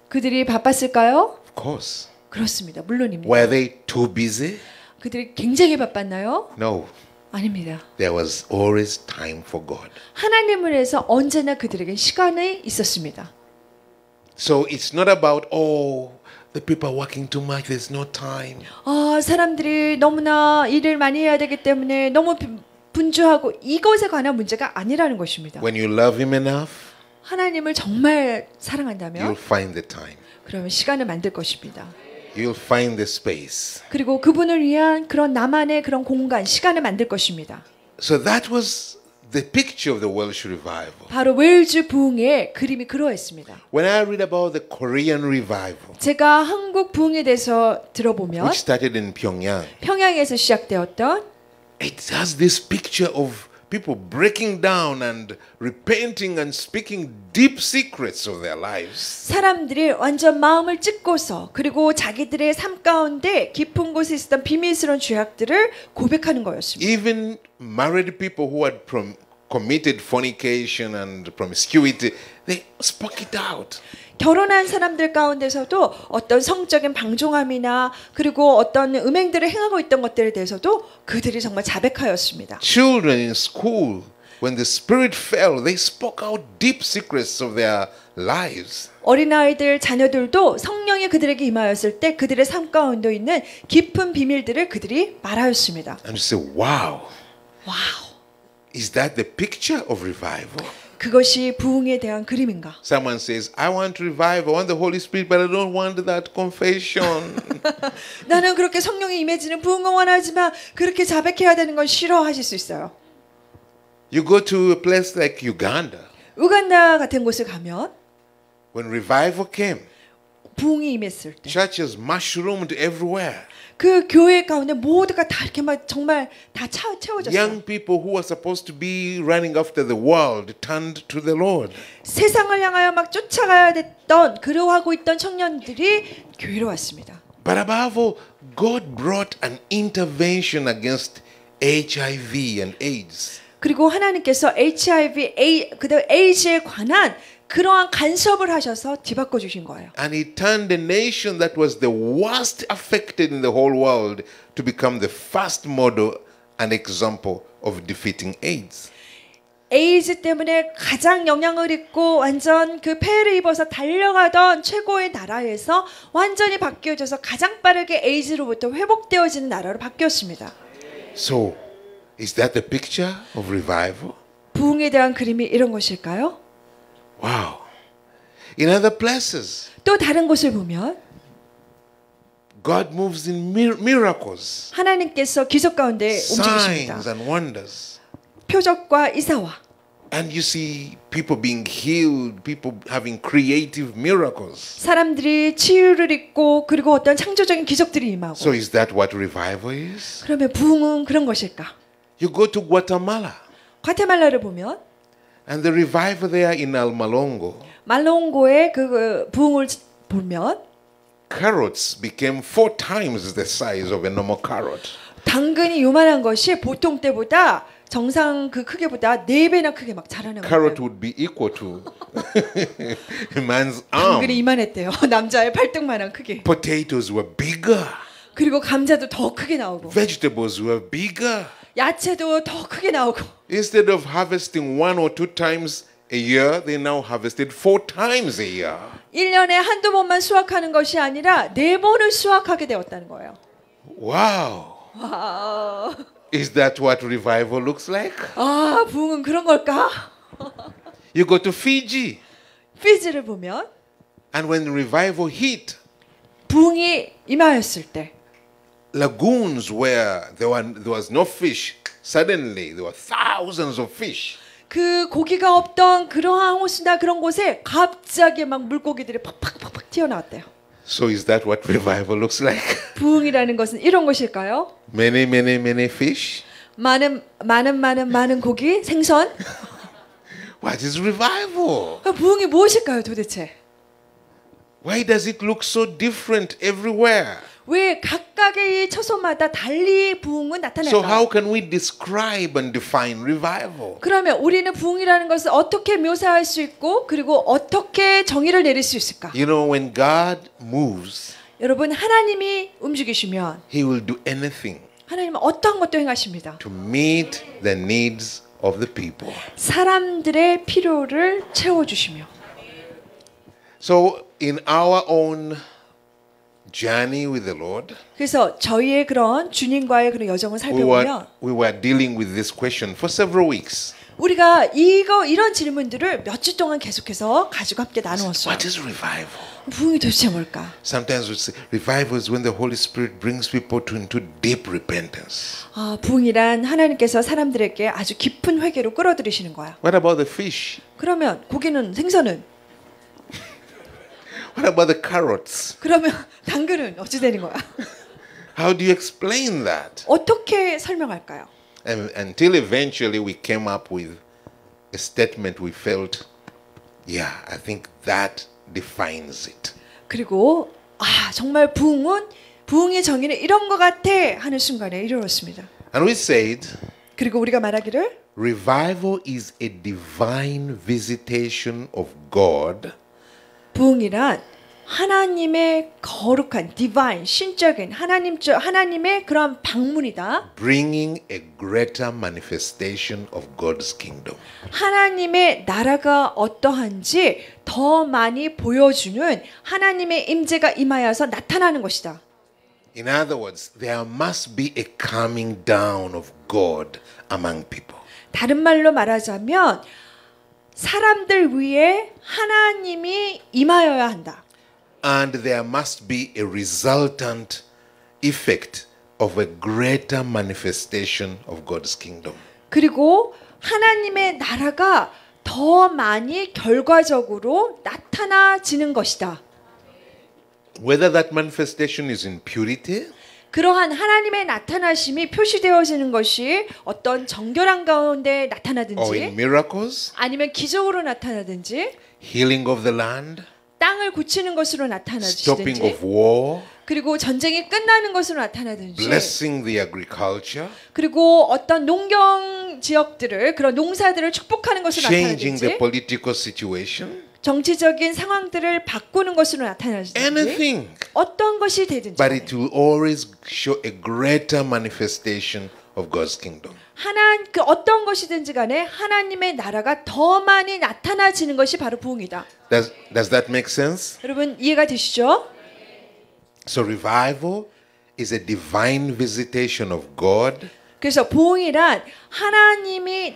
그들이 바빴을까요? Of course. 그렇습니다. 물론입니다. Were they too busy? 그들이 굉장히 바빴나요? No. 아닙니다. There was always time for God. 하나님을 위해서 언제나 그들에게 시간이 있었습니다. So it's not about, the people are working too much, there's no time. 사람들이 너무나 일을 많이 해야 되기 때문에 너무 분주하고 이것에 관한 문제가 아니라는 것입니다. When you love Him enough, 하나님을 정말 you'll 사랑한다면 find the time. 그러면 시간을 만들 것입니다. you'll find the space. 그리고 그분을 위한 그런 나만의 그런 공간, 시간을 만들 것입니다. So that was the picture of the Welsh revival. 바로 웨일즈 부흥의 그림이 그러했습니다. When I read about the Korean revival, 제가 한국 부흥에 대해서 들어보면 which started in Pyongyang, 평양에서 시작되었던 it has this picture of people breaking down and repenting and speaking deep secrets of their lives. 사람들이 완전 마음을 찢고서 그리고 자기들의 삶 가운데 깊은 곳에 있었던 비밀스러운 죄악들을 고백하는 거였습니다. Even married people who had committed fornication and promiscuity, they spoke it out. 결혼한 사람들 가운데서도 어떤 성적인 방종함이나 그리고 어떤 음행들을 행하고 있던 것들에 대해서도 그들이 정말 자백하였습니다. Children in school, when the Spirit fell, they spoke out deep secrets of their lives. 어린아이들, 자녀들도 성령이 그들에게 임하였을 때 그들의 삶 가운데 있는 깊은 비밀들을 그들이 말하였습니다. And you say, wow, 와우, is that the picture of revival? 그것이 부흥에 대한 그림인가? Someone says, I want revival, I want the Holy Spirit, but I don't want that confession. 나는 그렇게 성령이 임해지는 부흥을 원하지만 그렇게 자백해야 되는 건 싫어하실 수 있어요. You go to a place like Uganda, 우간다 같은 곳에 가면 when revival came, 부흥이 임했을 때 churches mushroomed everywhere. 그 교회 가운데 모두가 다 이렇게 막 정말 다 채워졌어요. Young people who were supposed to be running after the world turned to the Lord. 세상을 향하여 막 쫓아가야 됐던 그러하고 있던 청년들이 교회로 왔습니다. But above all, God brought an intervention against HIV and AIDS. 그리고 하나님께서 HIV, 그다음 에이즈에 관한 그러한 간섭을 하셔서 뒤바꿔 주신 거예요. And he turned a nation that was the worst affected in the whole world to become the first model and example of defeating AIDS. 에이즈 때문에 가장 영향을 입고 완전 그 폐해를 입어서 달려가던 최고의 나라에서 완전히 바뀌어져서 가장 빠르게 에이즈로부터 회복되어지는 나라로 바뀌었습니다. So, is that the picture of revival? 부흥에 대한 그림이 이런 것일까요? Wow. In other places, 또 다른 곳을 보면 God moves in miracles, 하나님께서 기적 가운데 움직이십니다. signs and wonders. 표적과 이사와 And you see people being healed, people having creative miracles. 사람들이 치유를 입고 그리고 어떤 창조적인 기적들이 임하고. So is that what revival is? 그러면 부흥은 그런 것일까? You go to Guatemala, 과테말라를 보면 and the revival there in Almalongo, 말롱고의 그 부흥을 보면 carrots became 4 times the size of a normal carrot. 당근이 요만한 것이 보통 때보다 정상 그 크기보다 4배나 크게 막 자라는 Carrot 거예요. would be equal to a man's arm. 당근이 이만했대요. 남자의 팔뚝만한 크기. Potatoes were bigger. 그리고 감자도 더 크게 나오고 Vegetables were bigger. 야채도 더 크게 나오고. Instead of harvesting 1 or 2 times a year, they now harvested 4 times a year. 1년에 한두 번만 수확하는 것이 아니라 4번을 수확하게 되었다는 거예요. Wow. 와. Is that what revival looks like? 아, 부흥은 그런 걸까? You go to Fiji, 피지를 보면 and when revival hit, 부흥이 임하였을 때 lagoons where there was no fish, suddenly there were thousands of fish. 그 고기가 없던 그러한 곳이나 그런 곳에 갑자기 막 물고기들이 팍팍팍팍 튀어나왔대요. So is that what revival looks like? 부흥이라는 것은 이런 것일까요? Many fish? 많은 고기, 생선? What is revival? 부흥이 무엇일까요, 도대체? Why does it look so different everywhere? 왜 각각의 이 처소마다 달리 부흥은 So how 나타날까? can we describe and define revival? 그러면 우리는 부흥이라는 것을 어떻게 묘사할 수 있고 그리고 어떻게 정의를 내릴 수 있을까? You know, when God moves, 여러분, 하나님이 움직이시면 He will do anything 하나님은 어떠한 것도 행하십니다. to meet the needs of the people. 사람들의 필요를 채워주시며. So in our own journey with the Lord, 그래서 저희의 그런 주님과의 그런 여정을 살펴보면 we were dealing with this question for several weeks. 우리가 이런 질문들을 몇 주 동안 계속해서 가지고 함께 나누었어요. What is revival? 부흥이 도대체 뭘까? Sometimes we say revival is when the Holy Spirit brings people into deep repentance. 부흥이란 하나님께서 사람들에게 아주 깊은 회개로 끌어들이시는 거야. What about the fish? 그러면 고기는 생선은? What about the carrots? 그러면 당근은 어찌 되는 거야? How do you explain that? 어떻게 설명할까요? And until eventually we came up with a statement we felt, yeah, I think that defines it. 그리고 정말 부흥의 정의는 이런 것 같아 하는 순간에 이르렀습니다. And we said, 그리고 우리가 말하기를 revival is a divine visitation of God 부흥이란 하나님의 거룩한 divine 신적인 하나님의 그런 방문이다. bringing a greater manifestation of God's kingdom. 하나님의 나라가 어떠한지 더 많이 보여주는 하나님의 임재가 임하여서 나타나는 것이다. In other words, there must be a coming down of God among people. 다른 말로 말하자면 사람들 위에 하나님이 임하여야 한다. And there must be a resultant effect of a greater manifestation of God's kingdom. 그리고 하나님의 나라가 더 많이 결과적으로 나타나지는 것이다. Whether that manifestation is in purity, 그러한 하나님의 나타나심이 표시되어지는 것이 어떤 정결한 가운데 or in 나타나든지 miracles, 아니면 기적으로 나타나든지 healing of the land, 땅을 고치는 것으로 stopping 나타나든지 of war, 그리고 전쟁이 끝나는 것으로 나타나든지 blessing the agriculture, 그리고 어떤 농경 지역들을 그런 농사들을 축복하는 것으로 changing the 나타나든지 political situation, 정치적인 상황들을 바꾸는 것으로 나타나든지 anything. 어떤 것이 되든지 But it will always show a greater manifestation of God's kingdom. 그 어떤 것이든지 간에 하나님의 나라가 더 많이 나타나지는 것이 바로 부흥이다. Does that make sense? 여러분 이해가 되시죠? So revival is a divine visitation of God 그래서 부흥이란 하나님이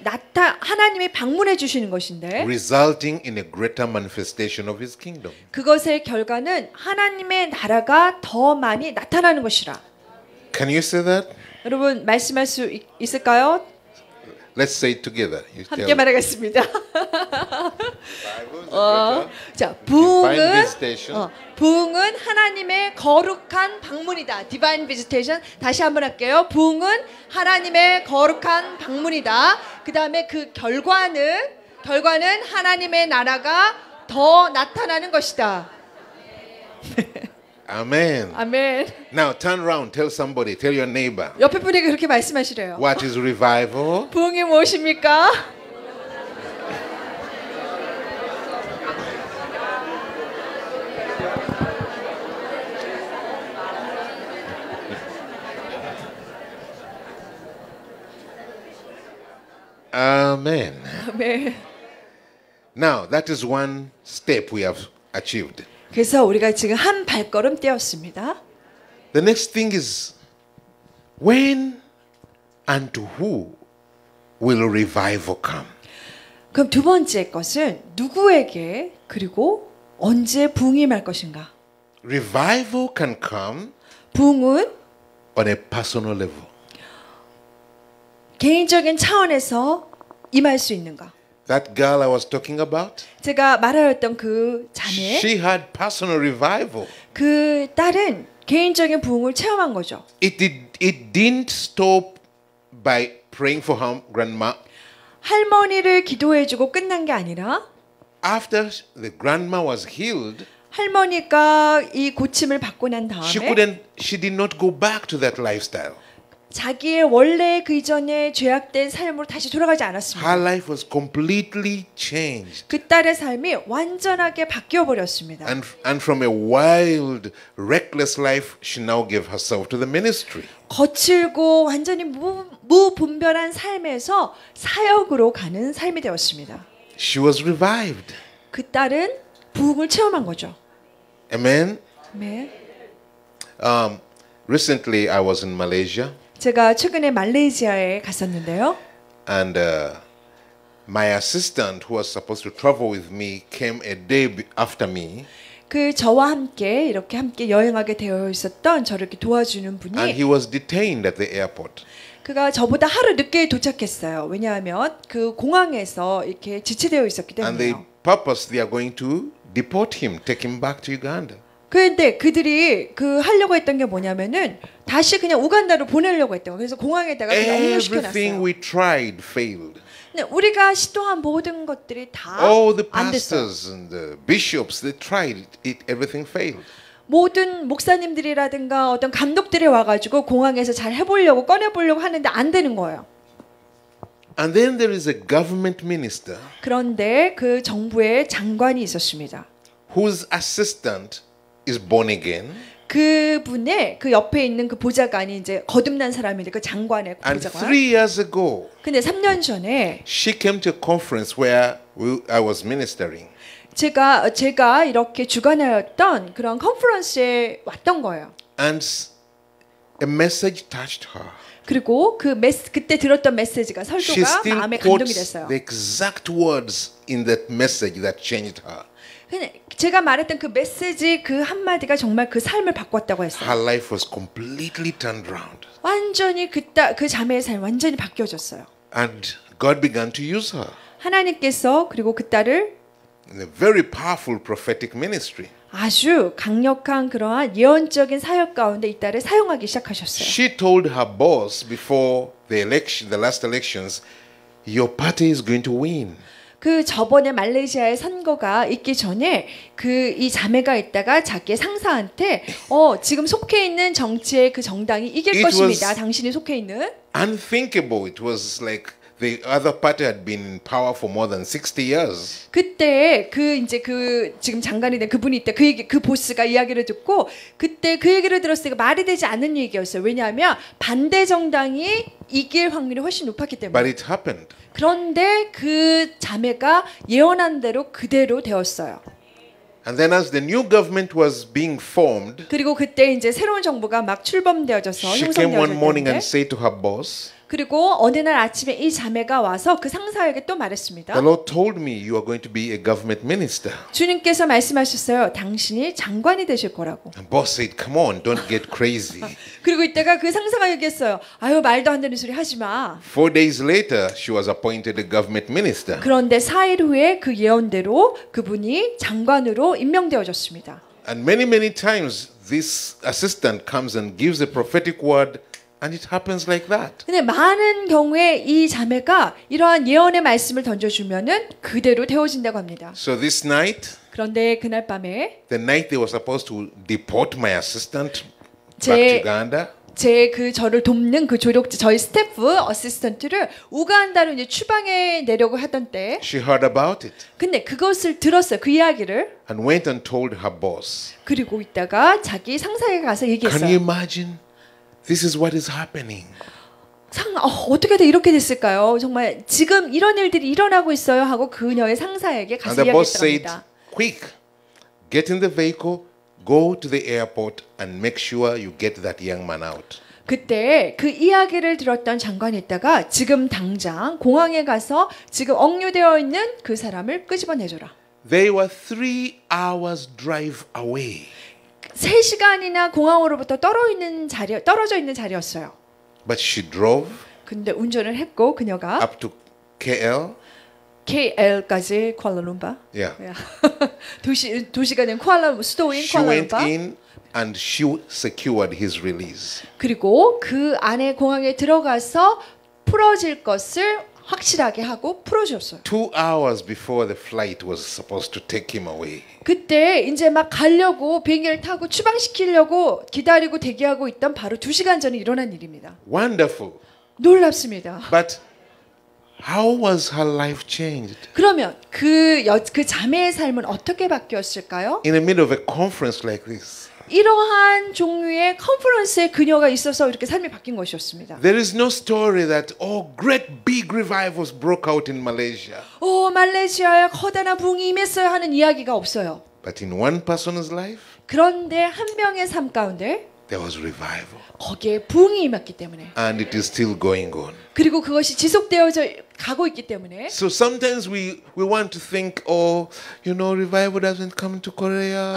방문해 주시는 것인데 resulting in a greater manifestation of his kingdom. 그것의 결과는 하나님의 나라가 더 많이 나타나는 것이라. Can you say that? 여러분 말씀할 수 있을까요? Let's say it together. You 함께 tell. 말하겠습니다. 자, Divine visitation. 부흥은 하나님의 거룩한 방문이다. Divine visitation. 다시 한번 할게요. 부흥은 하나님의 거룩한 방문이다. 그 다음에 그 결과는 하나님의 나라가 더 나타나는 것이다. Amen. 아멘. Now turn around, tell somebody, tell your neighbor. 옆에 분에게 그렇게 말씀하시래요. What is revival? 부흥이 무엇입니까? Amen. 아멘. Now that is one step we have achieved. 그래서 우리가 지금 한 발걸음 떼었습니다. The next thing is when and to who will revival come? 그럼 두 번째 것은 누구에게 그리고 언제 부흥이 말 것인가? Revival can come 부흥은 on a personal level. 개인적인 차원에서 임할 수 있는가? That girl I was talking about, 제가 말하였던 그 자매, she had personal revival. 그 딸은 개인적인 부흥을 체험한 거죠. It didn't stop by praying for her grandma. 할머니를 기도해주고 끝난 게 아니라 After the grandma was healed, 할머니가 이 고침을 받고 난 다음에 she did not go back to that lifestyle. 자기의 원래 그 이전에 죄악된 삶으로 다시 돌아가지 Her 않았습니다. life was completely changed. 그 딸의 삶이 완전하게 바뀌어 버렸습니다. And from a wild, reckless life, she now gave herself to the ministry. 거칠고 완전히 무분별한 삶에서 사역으로 가는 삶이 되었습니다. She was revived. 그 딸은 부흥을 체험한 거죠. Amen. 네. Recently, I was in Malaysia, 제가 최근에 말레이시아에 갔었는데요. and my assistant, who was supposed to travel with me, came a day after me. 그 저와 함께 이렇게 함께 여행하게 되어 있었던 저를 이렇게 도와주는 분이 And he was detained at the airport. 그가 저보다 하루 늦게 도착했어요. 왜냐하면 그 공항에서 이렇게 지체되어 있었기 And they 때문에요. purpose they are going to deport him, take him back to Uganda. 그런데 그들이 그 하려고 했던 게 뭐냐면은 다시 그냥 우간다로 보내려고 했던 거예요. 그래서 공항에다가 그냥 Everything 옮겨시켜놨어요. we tried failed. 근데 우리가 시도한 모든 것들이 다 All the 안 됐어요. pastors and the bishops, they tried it, everything failed. 모든 목사님들이라든가 어떤 감독들이 와가지고 공항에서 잘 해보려고 꺼내보려고 하는데 안 되는 거예요. And then there is a government minister 그런데 그 정부의 장관이 있었습니다. whose assistant is born again. 그분의 그 옆에 있는 그 보좌관이 이제 거듭난 사람인데 그 장관의 And 보좌관. 3 years ago, 근데 3년 전에 she came to a conference where I was ministering. 제가 이렇게 주관하였던 그런 컨퍼런스에 왔던 거예요. And a message touched her. 그리고 그때 들었던 메시지가 She 설교가 still 마음에 감동이 quotes 됐어요. the exact words in that message that changed her. 근데 제가 말했던 그 메시지 그 한마디가 정말 그 삶을 바꿨다고 했어요. Her life was completely turned around. 완전히 그 자매의 삶이 완전히 바뀌어졌어요. And God began to use her 하나님께서 그리고 그 딸을 in a very powerful prophetic ministry. 아주 강력한 그러한 예언적인 사역 가운데 이 딸을 사용하기 시작하셨어요. She told her boss before the last elections, your party is going to win. 그 저번에 말레이시아의 선거가 있기 전에 이 자매가 있다가 자기의 상사한테 지금 속해 있는 정치의 그 정당이 이길 It 것입니다. was- 당신이 속해 있는. Unthinkable. It was like the other party had been in power for more than 60 years. 그때 지금 장관이 된 그분이 있다. 그 보스가 이야기를 듣고 그때 그 얘기를 들었으니까 말이 되지 않는 얘기였어요. 왜냐하면 반대 정당이 이길 확률이 훨씬 높았기 But 때문에. it happened. 그런데 그 자매가 예언한 대로 그대로 되었어요. And then as the new government was being formed, 그리고 그때 이제 새로운 정부가 막 출범되어져서 she came one morning 형성되어졌는데 and said to her boss, 그리고 어느 날 아침에 이 자매가 와서 그 상사에게 또 말했습니다. the Lord told me you are going to be a government minister. 주님께서 말씀하셨어요. 당신이 장관이 되실 거라고. And boss said, come on, don't get crazy. 그리고 이때가 그 상사가 얘기했어요. 아유 말도 안 되는 소리 하지 마. 4 days later, she was appointed a government minister. 그런데 4일 후에 그 예언대로 그분이 장관으로 임명되어졌습니다. And many times, this assistant comes and gives a prophetic word, and it happens like that. 근데 많은 경우에 이 자매가 이러한 예언의 말씀을 던져주면은 그대로 되어진다고 합니다. So this night, 그런데 그날 밤에 the night they were supposed to deport my assistant back to 제- Uganda, 저를 돕는 그 조력자, 저희 스태프, 어시스턴트를 우간다로 이제 추방해 내려고 하던 때, she heard about it 근데 그것을 들었어요. 그 이야기를. and went and told her boss. 그리고 있다가 자기 상사에게 가서 Can you 얘기했어요. imagine? This is what is happening. 어떻게 돼 이렇게 됐을까요? 정말 지금 이런 일들이 일어나고 있어요 하고 그녀의 상사에게 And 가서 the boss 이야기했다고 said, 합니다. quick, get in the vehicle, go to the airport and make sure you get that young man out. 그때 그 이야기를 들었던 장관이 있다가 지금 당장 공항에 가서 지금 억류되어 있는 그 사람을 끄집어내줘라. They were 3 hours drive away. 3시간이나 공항으로부터 떨어져 있는 자리였어요. But she drove 근데 운전을 했고 그녀가 up to KL. KL까지 쿠알라룸바. Yeah. 도시가 된 수도인 She went 쿠알라룸바. in and she secured his release. 그리고 그 안에 공항에 들어가서 풀어질 것을 확실하게 하고 풀어줬어요. 2 hours before the flight was supposed to take him away. 그때 이제 막 가려고 비행기를 타고 추방시키려고 기다리고 대기하고 있던 바로 2시간 전에 일어난 일입니다. Wonderful. 놀랍습니다. But how was her life changed? 그러면 그 자매의 삶은 어떻게 바뀌었을까요? In the middle of a conference like this. 이러한 종류의 컨퍼런스에 그녀가 있어서 이렇게 삶이 바뀐 것이었습니다. There is no story that, great big revivals broke out in Malaysia. 말레이시아에 커다란 붕이 임했어요 하는 이야기가 없어요. But in one person's life, 그런데 한 명의 삶 가운데 there was revival. 거기에 붕이 임했기 때문에 And it is still going on. 그리고 그것이 지속되어져 가고 있기 때문에 So sometimes we want to think, oh, revival doesn't come to Korea.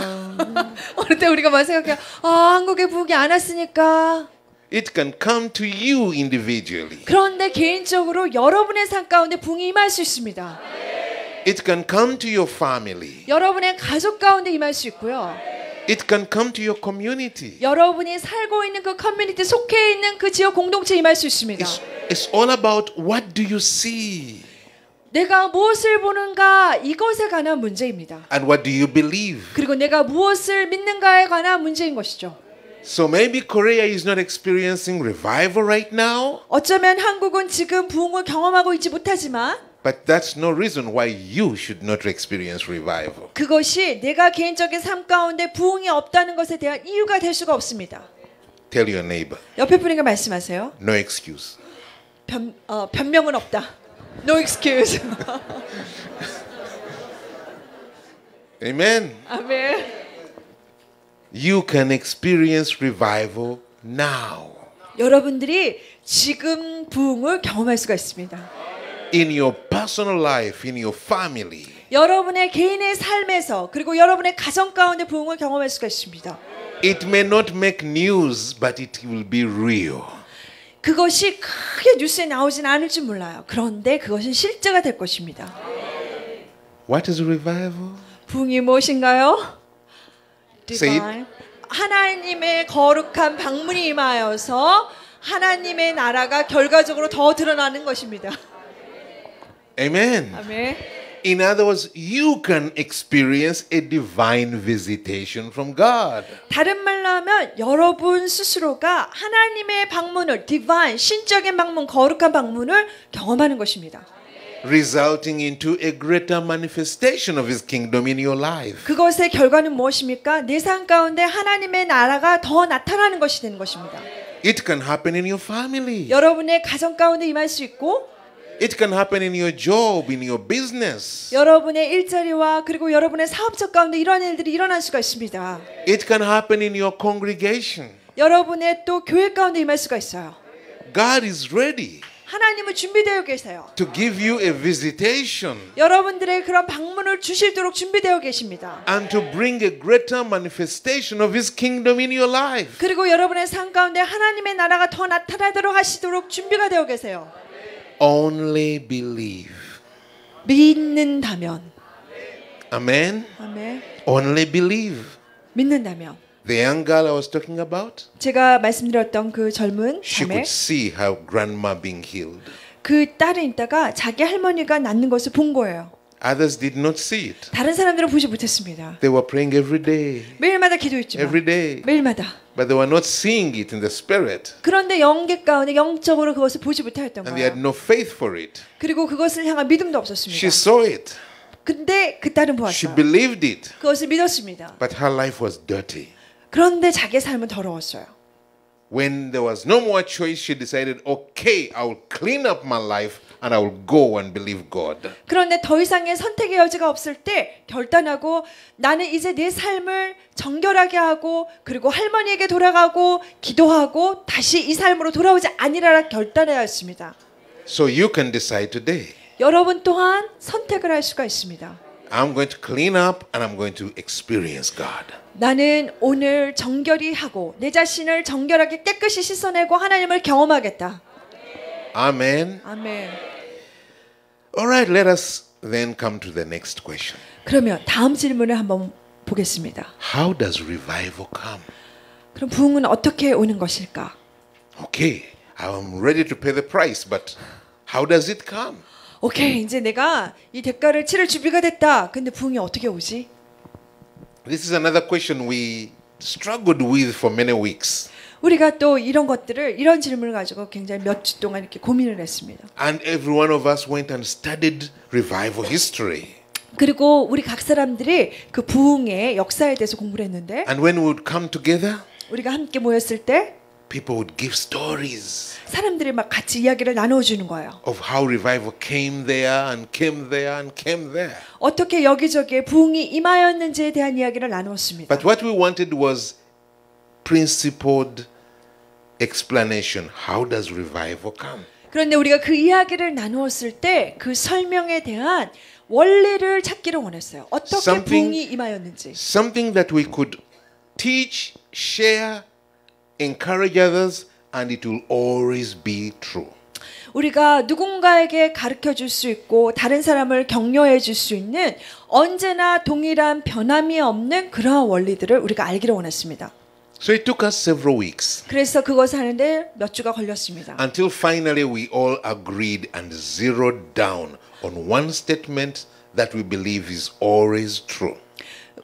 어느 때 우리가 막 생각해요. 한국에 부흥이 안 왔으니까. It can come to you individually. 그런데 개인적으로 여러분의 삶 가운데 부흥이 임할 수 있습니다. It can come to your family. 여러분의 가족 가운데 임할 수 있고요. It can come to your community. 여러분이 살고 있는 그 커뮤니티 속해 있는 그 지역 공동체에 임할 수 있습니다. It's all about what do you see 내가 무엇을 보는가 이것에 관한 문제입니다. and what do you believe. 그리고 내가 무엇을 믿는가에 관한 문제인 것이죠. So maybe Korea is not experiencing revival right now, 어쩌면 한국은 지금 부흥을 경험하고 있지 못하지만 but that's no reason why you should not experience revival. 그것이 내가 개인적인 삶 가운데 부흥이 없다는 것에 대한 이유가 될 수가 없습니다. Tell your neighbor, 옆에 분에게 말씀하세요. no excuse. 변명은 없다. No excuse. Amen. 아멘. You can experience revival now. 여러분들이 지금 부흥을 경험할 수가 있습니다. In your personal life, in your family. 여러분의 개인의 삶에서 그리고 여러분의 가정 가운데 부흥을 경험할 수가 있습니다. It may not make news, but it will be real. 그것이 크게 뉴스에 나오진 않을지 몰라요. 그런데 그것은 실제가 될 것입니다. What is revival? 부흥이 무엇인가요? Say Divine. 하나님의 거룩한 방문이 임하여서 하나님의 나라가 결과적으로 더 드러나는 것입니다. Amen. 아멘. In other words, you can experience a divine visitation from God. 다른 말로 하면 여러분 스스로가 하나님의 방문을 divine, 신적인 방문, 거룩한 방문을 경험하는 것입니다. Resulting into a greater manifestation of His kingdom in your life. 그것의 결과는 무엇입니까? 내 삶 가운데 하나님의 나라가 더 나타나는 것이 되는 것입니다. It can happen in your family. 여러분의 가정 가운데 임할 수 있고 It can happen in your job, in your business. 여러분의 일자리와 그리고 여러분의 사업적 가운데 이러한 일들이 일어날 수가 있습니다. It can happen in your congregation. 여러분의 또 교회 가운데 임할 수가 있어요. God is ready 하나님은 준비되어 계세요. to give you a visitation 여러분들의 그런 방문을 주시도록 준비되어 계십니다. and to bring a greater manifestation of His kingdom in your life. 그리고 여러분의 삶 가운데 하나님의 나라가 더 나타나도록 하시도록 준비가 되어 계세요. Only believe. 믿는다면. Amen. 아멘. Only believe. 믿는다면. The young girl I was talking about, 제가 말씀드렸던 그 젊은 she 자매, could see her grandma being healed. 그 딸은 있다가 자기 할머니가 낫는 것을 본 거예요. Others did not see it. 다른 사람들은 보지 못했습니다. They were praying every day, 매일마다 기도했지만 every day, 매일마다. but they were not seeing it in the spirit, 그런데 영계 가운데 영적으로 그것을 보지 못하였던 and they had 거예요. no faith for it. 그리고 그것을 향한 믿음도 She 없었습니다. saw it, 근데 그 딸은 she 보았어요. believed it, 그것을 믿었습니다. but her life was dirty. 그런데 자기의 삶은 더러웠어요. When there was no more choice, she decided, okay, I will clean up my life and I will go and believe God. 그런데 더 이상의 선택의 여지가 없을 때 결단하고 나는 이제 내 삶을 정결하게 하고 그리고 할머니에게 돌아가고 기도하고 다시 이 삶으로 돌아오지 아니라 결단해야 했습니다. So you can decide today. 여러분 또한 선택을 할 수가 있습니다. I'm going to clean up and I'm going to experience God. 나는 오늘 정결히 하고 내 자신을 정결하게 깨끗이 씻어내고 하나님을 경험하겠다. Amen. 아멘. All right, let us then come to the next question. 그러면 다음 질문을 한번 보겠습니다. How does revival come? 그럼 부흥은 어떻게 오는 것일까? Okay, I'm ready to pay the price, but how does it come? 오케이, 이제 내가 이 대가를 치를 준비가 됐다. 근데 부흥이 어떻게 오지? This is another question we struggled with for many weeks. 우리가 또 이런 것들을 이런 질문을 가지고 굉장히 몇 주 동안 이렇게 고민을 했습니다. And every one of us went and studied revival history. 그리고 우리 각 사람들이 그 부흥의 역사에 대해서 공부를 했는데 And when we would come together, 우리가 함께 모였을 때 people would give stories 사람들이 막 같이 이야기를 나눠주는 거예요. of how revival came there and came there and came there. 어떻게 여기저기에 부흥이 임하였는지에 대한 이야기를 나누었습니다. But what we wanted was principled explanation. How does revival come? 그런데 우리가 그 이야기를 나누었을 때 그 설명에 대한 원리를 찾기를 원했어요. 어떻게 Something- 부흥이 임하였는지. Something that we could teach, share, encourage others, and it will always be true. 우리가 누군가에게 가르쳐 줄 수 있고 다른 사람을 격려해 줄 수 있는 언제나 동일한 변함이 없는 그러한 원리들을 우리가 알기를 원했습니다. So it took us several weeks 그래서 그것을 하는데 몇 주가 걸렸습니다. until finally we all agreed and zeroed down on one statement that we believe is always true.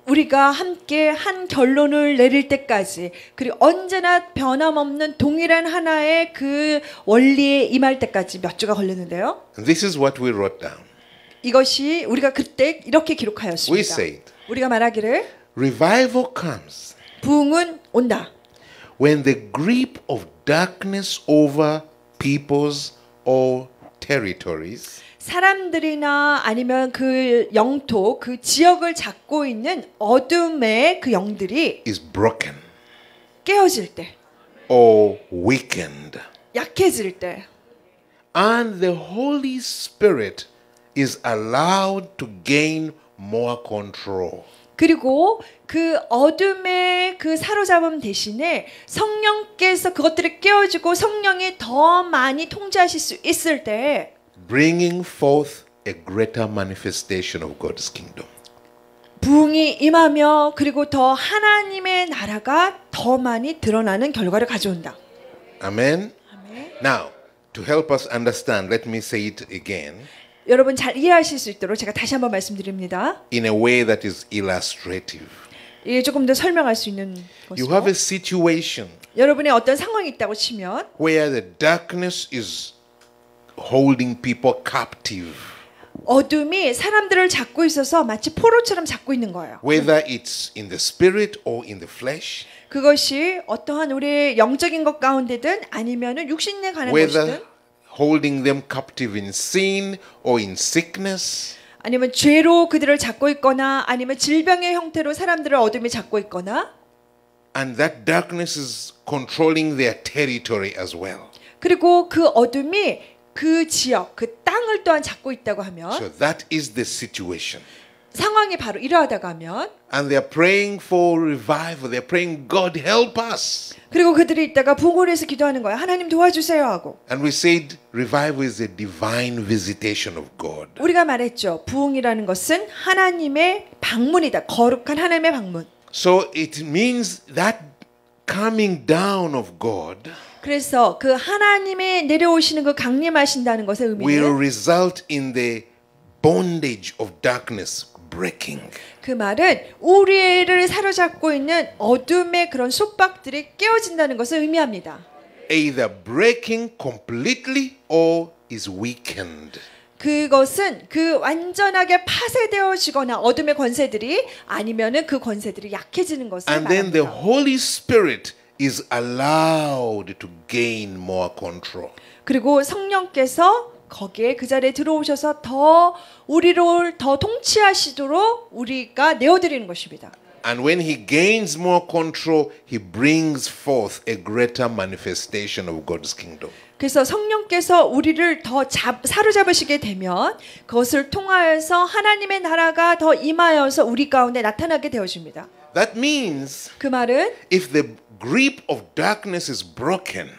우리가 함께 한 결론을 내릴 때까지 그리고 언제나 변함없는 동일한 하나의 그 원리에 임할 때까지 몇 주가 걸렸는데요. And this is what we wrote down. 이것이 우리가 그때 이렇게 We 기록하였습니다. said, 우리가 말하기를 revival comes 부흥은 온다. when the grip of darkness over peoples or territories 사람들이나 아니면 그 영토, 그 지역을 잡고 있는 어둠의 그 영들이 is broken 깨어질 때, or weakened, 약해질 때, and the Holy Spirit is allowed to gain more control. 그리고 그 어둠의 그 사로잡음 대신에 성령께서 그것들을 깨워주고 성령이 더 많이 통제하실 수 있을 때 Bringing forth a greater manifestation of God's kingdom. 부흥이 임하며 그리고 더 하나님의 나라가 더 많이 드러나는 결과를 가져온다. Amen? 아멘. Now, to help us understand, let me say it again 여러분 잘 이해하실 수 있도록 제가 다시 한번 말씀드립니다. in a way that is illustrative. 이게 조금 더 설명할 수 있는 You have 것으로 a situation 여러분의 어떤 상황이 있다고 치면 where the darkness is holding people captive, 어둠이 사람들을 잡고 있어서 마치 포로처럼 잡고 있는 거예요. whether it's in the spirit or in the flesh, 그것이 어떠한 우리의 영적인 것 가운데든 아니면은 육신에 관한 whether 것이든 holding them captive in sin or in sickness, 아니면 죄로 그들을 잡고 있거나 아니면 질병의 형태로 사람들을 어둠이 잡고 있거나 and that darkness is controlling their territory as well. 그리고 그 어둠이 그 지역, 그 땅을 또한 잡고 있다고 하면 So that is the situation. 상황이 바로 이러하다고 하면 And they're praying for revival. They're praying, God help us. 그리고 그들이 있다가 부흥을 위해서 기도하는 거예요. 하나님 도와주세요 하고. And we said revival is a divine visitation of God. 우리가 말했죠. 부흥이라는 것은 하나님의 방문이다. 거룩한 하나님의 방문. So it means that coming down of God 그래서 그 하나님의 내려오시는 그 강림하신다는 것의 will 의미는 result in the bondage of darkness breaking. 그 말은 우리를 사로잡고 있는 어둠의 그런 속박들이 깨어진다는 것을 의미합니다. Either breaking completely or is weakened. 그것은 그 완전하게 파쇄되어지거나 어둠의 권세들이 아니면은 그 권세들이 약해지는 것을 And then the 말합니다. Holy Spirit is allowed to gain more control. 그리고 성령께서 거기에 그 자리에 들어오셔서 더 우리를 더 통치하시도록 우리가 내어드리는 것입니다. And when he gains more control, he brings forth a greater manifestation of God's kingdom. 그래서 성령께서 우리를 더 사로잡으시게 되면 그것을 통하여서 하나님의 나라가 더 임하여서 우리 가운데 나타나게 되어집니다. That means 그 말은 if the grip of darkness is broken,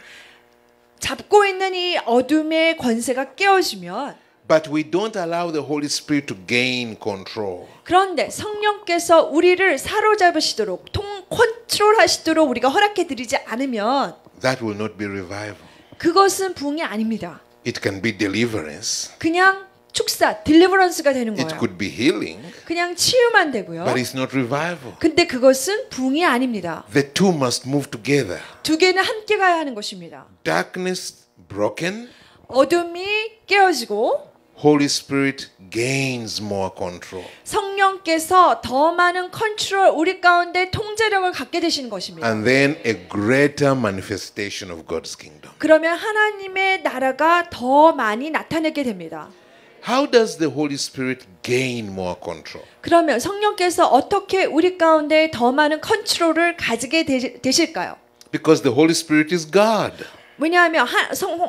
잡고 있는 이 어둠의 권세가 깨어지면 but we don't allow the Holy Spirit to gain control, 그런데 성령께서 우리를 사로잡으시도록 컨트롤하시도록 우리가 허락해 드리지 않으면 that will not be revival. 그것은 부흥이 아닙니다. It can be deliverance. 그냥 축사, 딜리버런스가 되는 It 거예요. could be healing, 그냥 치유만 되고요. but it's not revival. 근데 그것은 부흥이 아닙니다. The two must move together. 두 개는 함께 가야 하는 것입니다. Darkness broken, 어둠이 깨어지고 Holy Spirit gains more control. 성령께서 더 많은 컨트롤, 우리 가운데 통제력을 갖게 되시는 것입니다. And then a greater manifestation of God's kingdom. 그러면 하나님의 나라가 더 많이 나타나게 됩니다. How does the Holy Spirit gain more control? 그러면 성령께서 어떻게 우리 가운데 더 많은 컨트롤을 가지게 되실까요? Because the Holy Spirit is God. 왜냐하면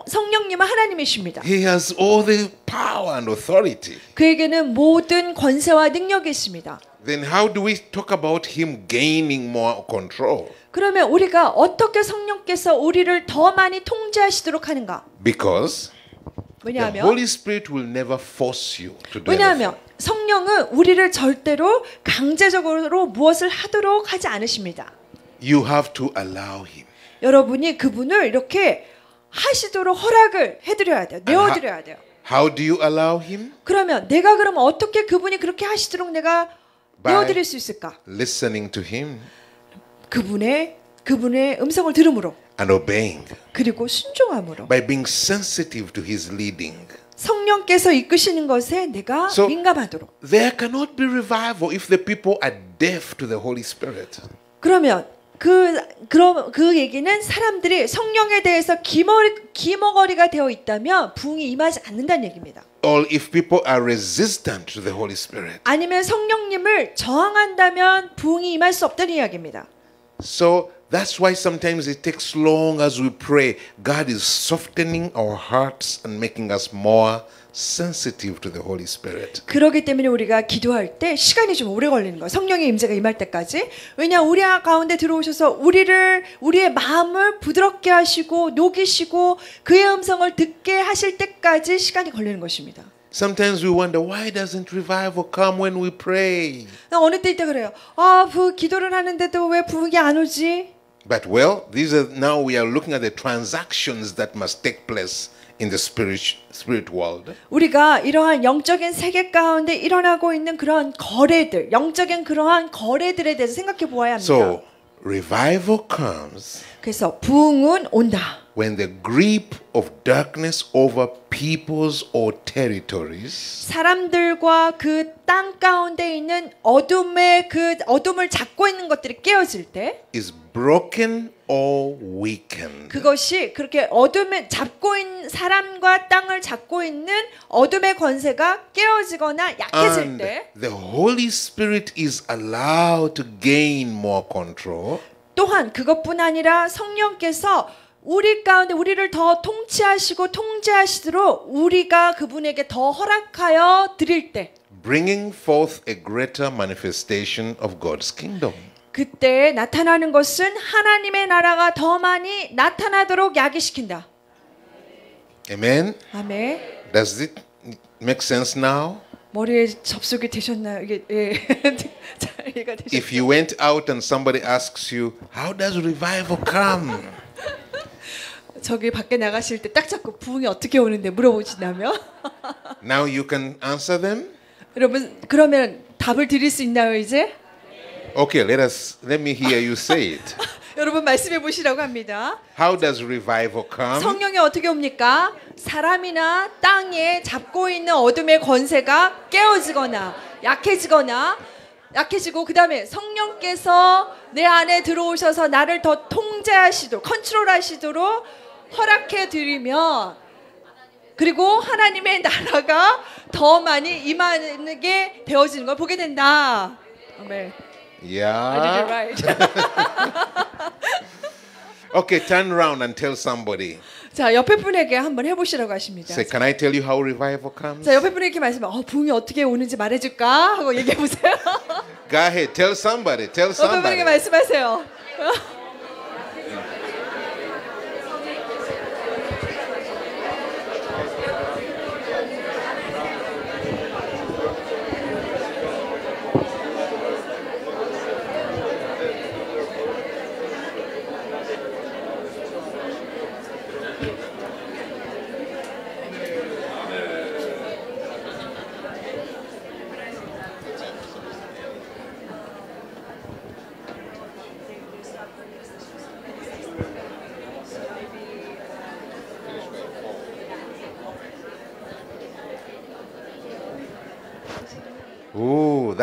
성령님은 하나님이십니다. He has all the power and authority. 그에게는 모든 권세와 능력이 있습니다. Then how do we talk about him gaining more control? 그러면 우리가 어떻게 성령께서 우리를 더 많이 통제하시도록 하는가? Because the 왜냐하면 Holy Spirit will never force you to do anything. 왜냐하면 성령은 우리를 절대로 강제적으로 무엇을 하도록 하지 않으십니다. You have to allow him. 여러분이 그분을 이렇게 하시도록 허락을 해드려야 돼요. 내어드려야 돼요. How do you allow him? 그러면 내가 그러면 어떻게 그분이 그렇게 하시도록 내가 By 내어드릴 수 있을까? listening to him 그분의 음성을 들음으로 and obeying. 그리고 순종함으로 By being sensitive to his leading. 성령께서 이끄시는 것에 내가 So- 민감하도록. There cannot be revival if the people are deaf to the Holy Spirit. 그러면 그 얘기는 사람들이 성령에 대해서 기머거리가 되어 있다면 부흥이 임하지 않는다는 얘기입니다. Or if people are resistant to the Holy Spirit. 아니면 성령님을 저항한다면 부흥이 임할 수 없다는 이야기입니다. So that's why sometimes it takes long as we pray. God is softening our hearts and making us more sensitive to the Holy Spirit. 그렇기 때문에 우리가 기도할 때 시간이 좀 오래 걸리는 거예요. 성령의 임재가 임할 때까지. 왜냐 우리 가운데 들어오셔서 우리의 마음을 부드럽게 하시고 녹이시고 그의 음성을 듣게 하실 때까지 시간이 걸리는 것입니다. Sometimes we wonder why doesn't revival come when we pray? 어느 때 이때 그래요. 기도를 하는데도 왜 부흥이 안 오지? But well, these are now we are looking at the transactions that must take place in the spirit world. 우리가 이러한 영적인 세계 가운데 일어나고 있는 그러한 거래들, 영적인 그러한 거래들에 대해서 생각해 보아야 합니다. So revival comes 그래서 부흥은 온다. when the grip of darkness over peoples or territories 사람들과 그 땅 가운데 있는 어둠을 잡고 있는 것들이 깨어질 때 is broken or weakened. 그것이 그렇게 어둠에 잡고 있는 사람과 땅을 잡고 있는 어둠의 권세가 깨어지거나 약해질 And 때 the Holy Spirit is allowed to gain more control. 또한 그것뿐 아니라 성령께서 우리 가운데 우리를 더 통치하시고 통제하시도록 우리가 그분에게 더 허락하여 드릴 때 Bringing forth a greater manifestation of God's kingdom. 그때 나타나는 것은 하나님의 나라가 더 많이 나타나도록 야기시킨다. Amen. 아멘. Does it make sense now? 머리에 접속이 되셨나요? 이게 자, 이해가 되셨나요? If you went out and somebody asks you, how does revival come? 저기 밖에 나가실 때 딱 잡고 부흥이 어떻게 오는데 물어보신다면 Now you can answer them? 여러분 그러면 답을 드릴 수 있나요 이제? Okay, let me hear you say it. 여러분 말씀해 보시라고 합니다. How does revival come? 성령이 어떻게 옵니까? 사람이나 땅에 잡고 있는 어둠의 권세가 깨어지거나 약해지고 그 다음에 성령께서 내 안에 들어오셔서 나를 더 통제하시도록 컨트롤하시도록 허락해 드리면 그리고 하나님의 나라가 더 많이 임하게 되어지는 걸 보게 된다. 아멘. I did it Yeah. right. Okay, turn around and tell somebody. 자 옆에 분에게 한번 해보시라고 하십니다. Say, can I tell you how revival comes? 자 옆에 분에게 말씀해. 부흥이 어떻게 오는지 말해줄까 하고 얘기해 보세요. Go ahead, tell somebody. Tell 옆에 분에게 somebody. 말씀하세요. Ooh,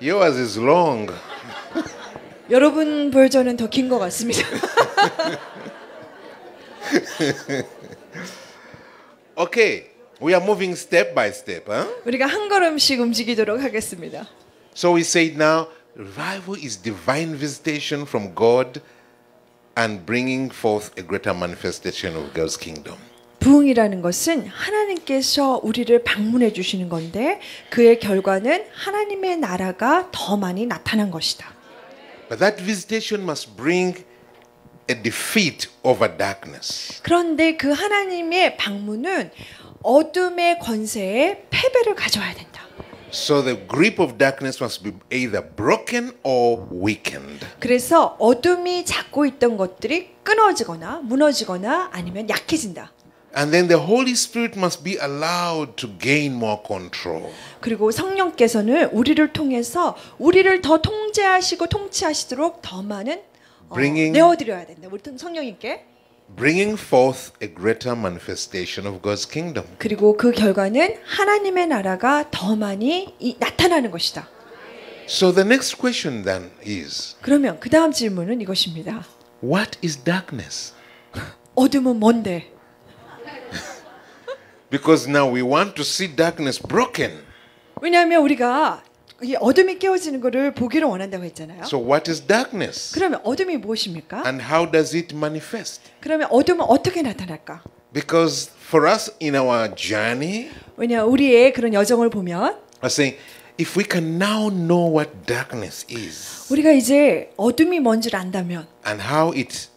yours is long. 여러분 버전은 더 긴 것 같습니다. Okay, we are moving step by step, huh? 우리가 한 걸음씩 움직이도록 하겠습니다. So we say now, revival is divine visitation from God and bringing forth a greater manifestation of God's kingdom. 부흥이라는 것은 하나님께서 우리를 방문해 주시는 건데 그의 결과는 하나님의 나라가 더 많이 나타난 것이다. But that visitation must bring a defeat over darkness. 그런데 그 하나님의 방문은 어둠의 권세에 패배를 가져와야 된다. So the grip of darkness must be either broken or weakened. 그래서 어둠이 잡고 있던 것들이 끊어지거나 무너지거나 아니면 약해진다. And then the Holy Spirit must be allowed to gain more control. 그리고 성령께서는 우리를 통해서 우리를 더 통제하시고 통치하시도록 더 많은 내어드려야 된다. 우리 성령님께. Bringing forth a greater manifestation of God's kingdom. 그리고 그 결과는 하나님의 나라가 더 많이 나타나는 것이다. So the next question then is, 그러면 그 다음 질문은 이것입니다. what is darkness? 어둠은 뭔데? Because now we want to see darkness broken. 왜냐하면 우리가 이 어둠이 깨어지는 것을 보기를 원한다고 했잖아요. So what is darkness? 그러면 어둠이 무엇입니까? And how does it manifest? 그러면 어둠은 어떻게 나타날까? Because for us in our journey, 왜냐 우리의 그런 여정을 보면 I say, if we can now know what darkness is 우리가 이제 어둠이 뭔지를 안다면 and how it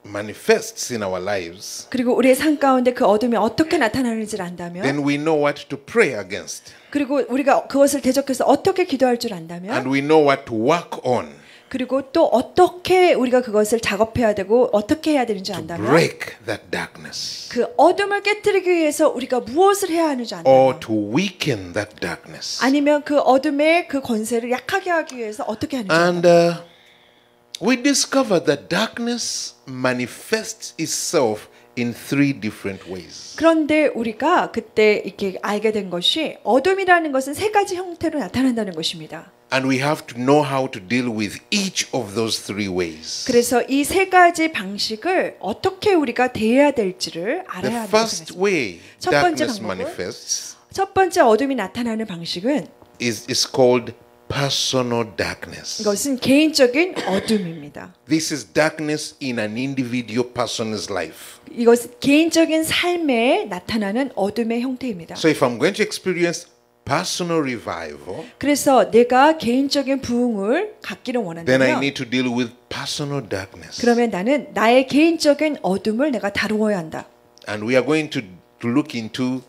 manifests in our lives, 그리고 우리의 삶 가운데 그 어둠이 어떻게 나타나는지를 안다면 then we know what to pray against. 그리고 우리가 그것을 대적해서 어떻게 기도할 줄 안다면 And we know what to work on 그리고 또 어떻게 우리가 그것을 작업해야 되고 어떻게 해야 되는지 to 안다면 break that darkness 그 어둠을 깨뜨리기 위해서 우리가 무엇을 해야 하는지 or 안다면 to weaken that darkness. 아니면 그 어둠의 그 권세를 약하게 하기 위해서 어떻게 하는지 And 안다면 we discovered that darkness manifests itself in three different ways. 그런데 우리가 그때 이렇게 알게 된 것이 어둠이라는 것은 세 가지 형태로 나타난다는 것입니다. And we have to know how to deal with each of those three ways. 그래서 이 세 가지 방식을 어떻게 우리가 대해야 될지를 The 알아야 한다고 first 생각했습니다. way 첫 번째 darkness 방법은 manifests 첫 번째 어둠이 나타나는 방식은 is called personal darkness. 이것은 개인적인 어둠입니다. This is darkness in an individual person's life. 이것은 개인적인 삶에 나타나는 어둠의 형태입니다. So if I'm going to experience personal revival, 그래서 내가 개인적인 부흥을 갖기를 then I 원한다면 need to deal with personal darkness. 그러면 나는 나의 개인적인 어둠을 내가 다루어야 한다. And we are going to look into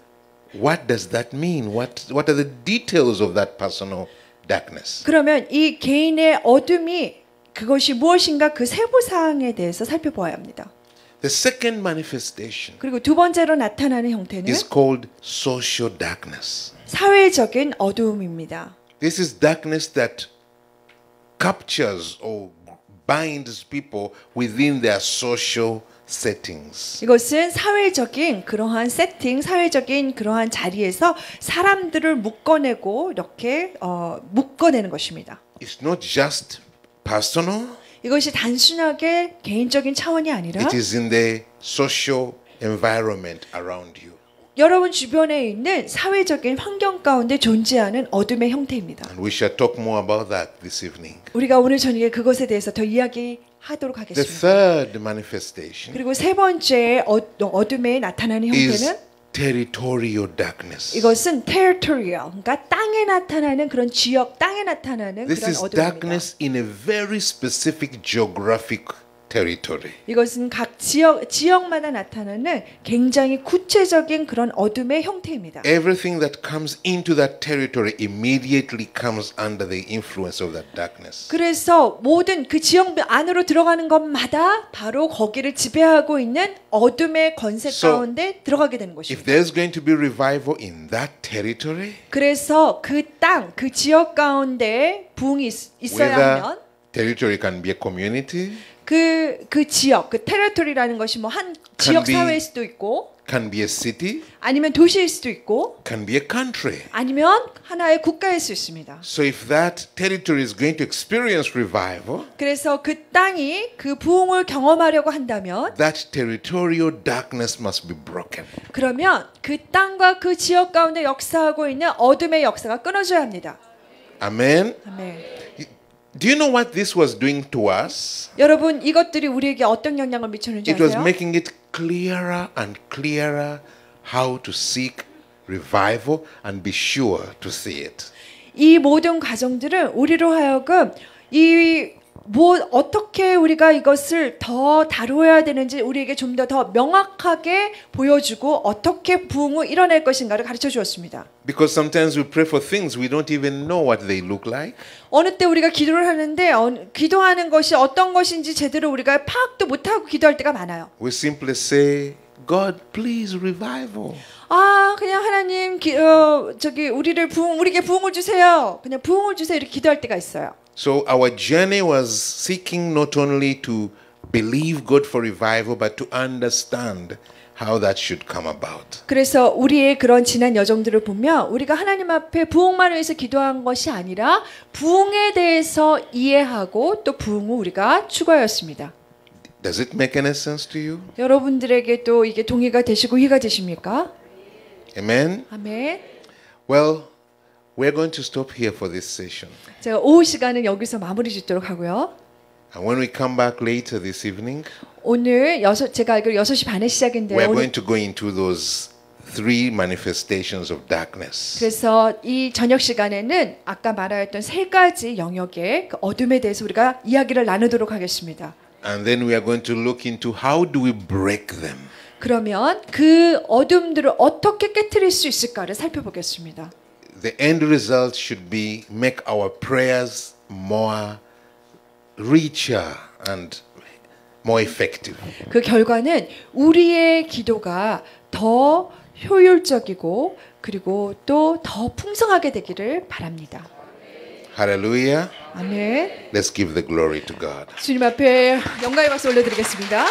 what does that mean? What are the details of that personal darkness? 그러면 이 개인의 어둠이 그것이 무엇인가 그 세부 사항에 대해서 살펴보아야 합니다. The second manifestation 그리고 두 번째로 나타나는 형태는 is called social darkness. 사회적인 어두움입니다. This is darkness that captures or binds people within their social settings. 이것은 사회적인 그러한 세팅, 사회적인 그러한 자리에서 사람들을 묶어내고 이렇게 묶어내는 것입니다. It's not just personal, 이것이 단순하게 개인적인 차원이 아니라 it is in the social environment around you. 여러분 주변에 있는 사회적인 환경 가운데 존재하는 어둠의 형태입니다. And we shall talk more about that this evening. 우리가 오늘 저녁에 그것에 대해서 더 이야기하도록 The 하겠습니다. third manifestation 그리고 세 번째 어둠에 나타나는 is 형태는 territorial darkness. 이것은 territorial, 그러니까 땅에 나타나는 그런 지역, 땅에 나타나는 This 그런 is 어둠입니다. darkness in a very specific geographic territory. 이것은 각 지역마다 나타나는 굉장히 구체적인 그런 어둠의 형태입니다. Everything that comes into that territory immediately comes under the influence of that darkness. 그래서 모든 그 지역 안으로 들어가는 것마다 바로 거기를 지배하고 있는 어둠의 권세 So, 가운데 들어가게 되는 If 것입니다. there's going to be revival in that territory, 그래서 그 땅, 그 지역 가운데 부흥이 있어야 whether 하면 territory can be a community, 그 지역, 그 테리토리라는 것이 뭐 한 지역 be- 사회일 수도 있고 can be a city, 아니면 도시일 수도 있고 can be a country. 아니면 하나의 국가일 수 있습니다. So if that territory is going to experience revival, 그래서 그 땅이 그 부흥을 경험하려고 한다면 that territorial darkness must be broken. 그러면 그 땅과 그 지역 가운데 역사하고 있는 어둠의 역사가 끊어져야 합니다. Amen. 아멘. Do you know what this was doing to us? 여러분 이것들이 우리에게 어떤 영향을 미쳤는지 It was 아세요? making it clearer and clearer how to seek revival and be sure to see it. 이 모든 과정들은 우리로 하여금 어떻게 우리가 이것을 더 다루어야 되는지 우리에게 좀 더 명확하게 보여주고 어떻게 부흥을 이뤄낼 것인가를 가르쳐 주었습니다. Because sometimes we pray for things we don't even know what they look like. 어느 때 우리가 기도를 하는데 기도하는 것이 어떤 것인지 제대로 우리가 파악도 못하고 기도할 때가 많아요. We simply say, God, please revival. 그냥 하나님 우리에게 부흥을 주세요. 그냥 부흥을 주세요. 이렇게 기도할 때가 있어요. So our journey was seeking not only to believe God for revival, but to understand how that should come about. 그래서 우리의 그런 지난 여정들을 보면 우리가 하나님 앞에 부흥만을 위해서 기도한 것이 아니라 부흥에 대해서 이해하고 또 부흥을 우리가 추구하였습니다. Does it make any sense to you? 여러분들에게 또 이게 동의가 되시고 이해가 되십니까? Amen? 아멘. Well, we're going to stop here for this session. 제가 오후 시간은 여기서 마무리 짓도록 하고요. And when we come back later this evening, 오늘 제가 알기로 6시 반에 시작인데요. we're 오늘 going to go into those three manifestations of darkness. 그래서 이 저녁 시간에는 아까 말하였던 세 가지 영역의 그 어둠에 대해서 우리가 이야기를 나누도록 하겠습니다. And then we are going to look into how do we break them. 그러면 그 어둠들을 어떻게 깨트릴 수 있을까를 살펴보겠습니다. The end result should be make our prayers more richer and more effective. 그 결과는 우리의 기도가 더 효율적이고 그리고 또 더 풍성하게 되기를 바랍니다. Hallelujah. 아멘. Let's give the glory to God. 주님 앞에 영광의 박수 올려드리겠습니다.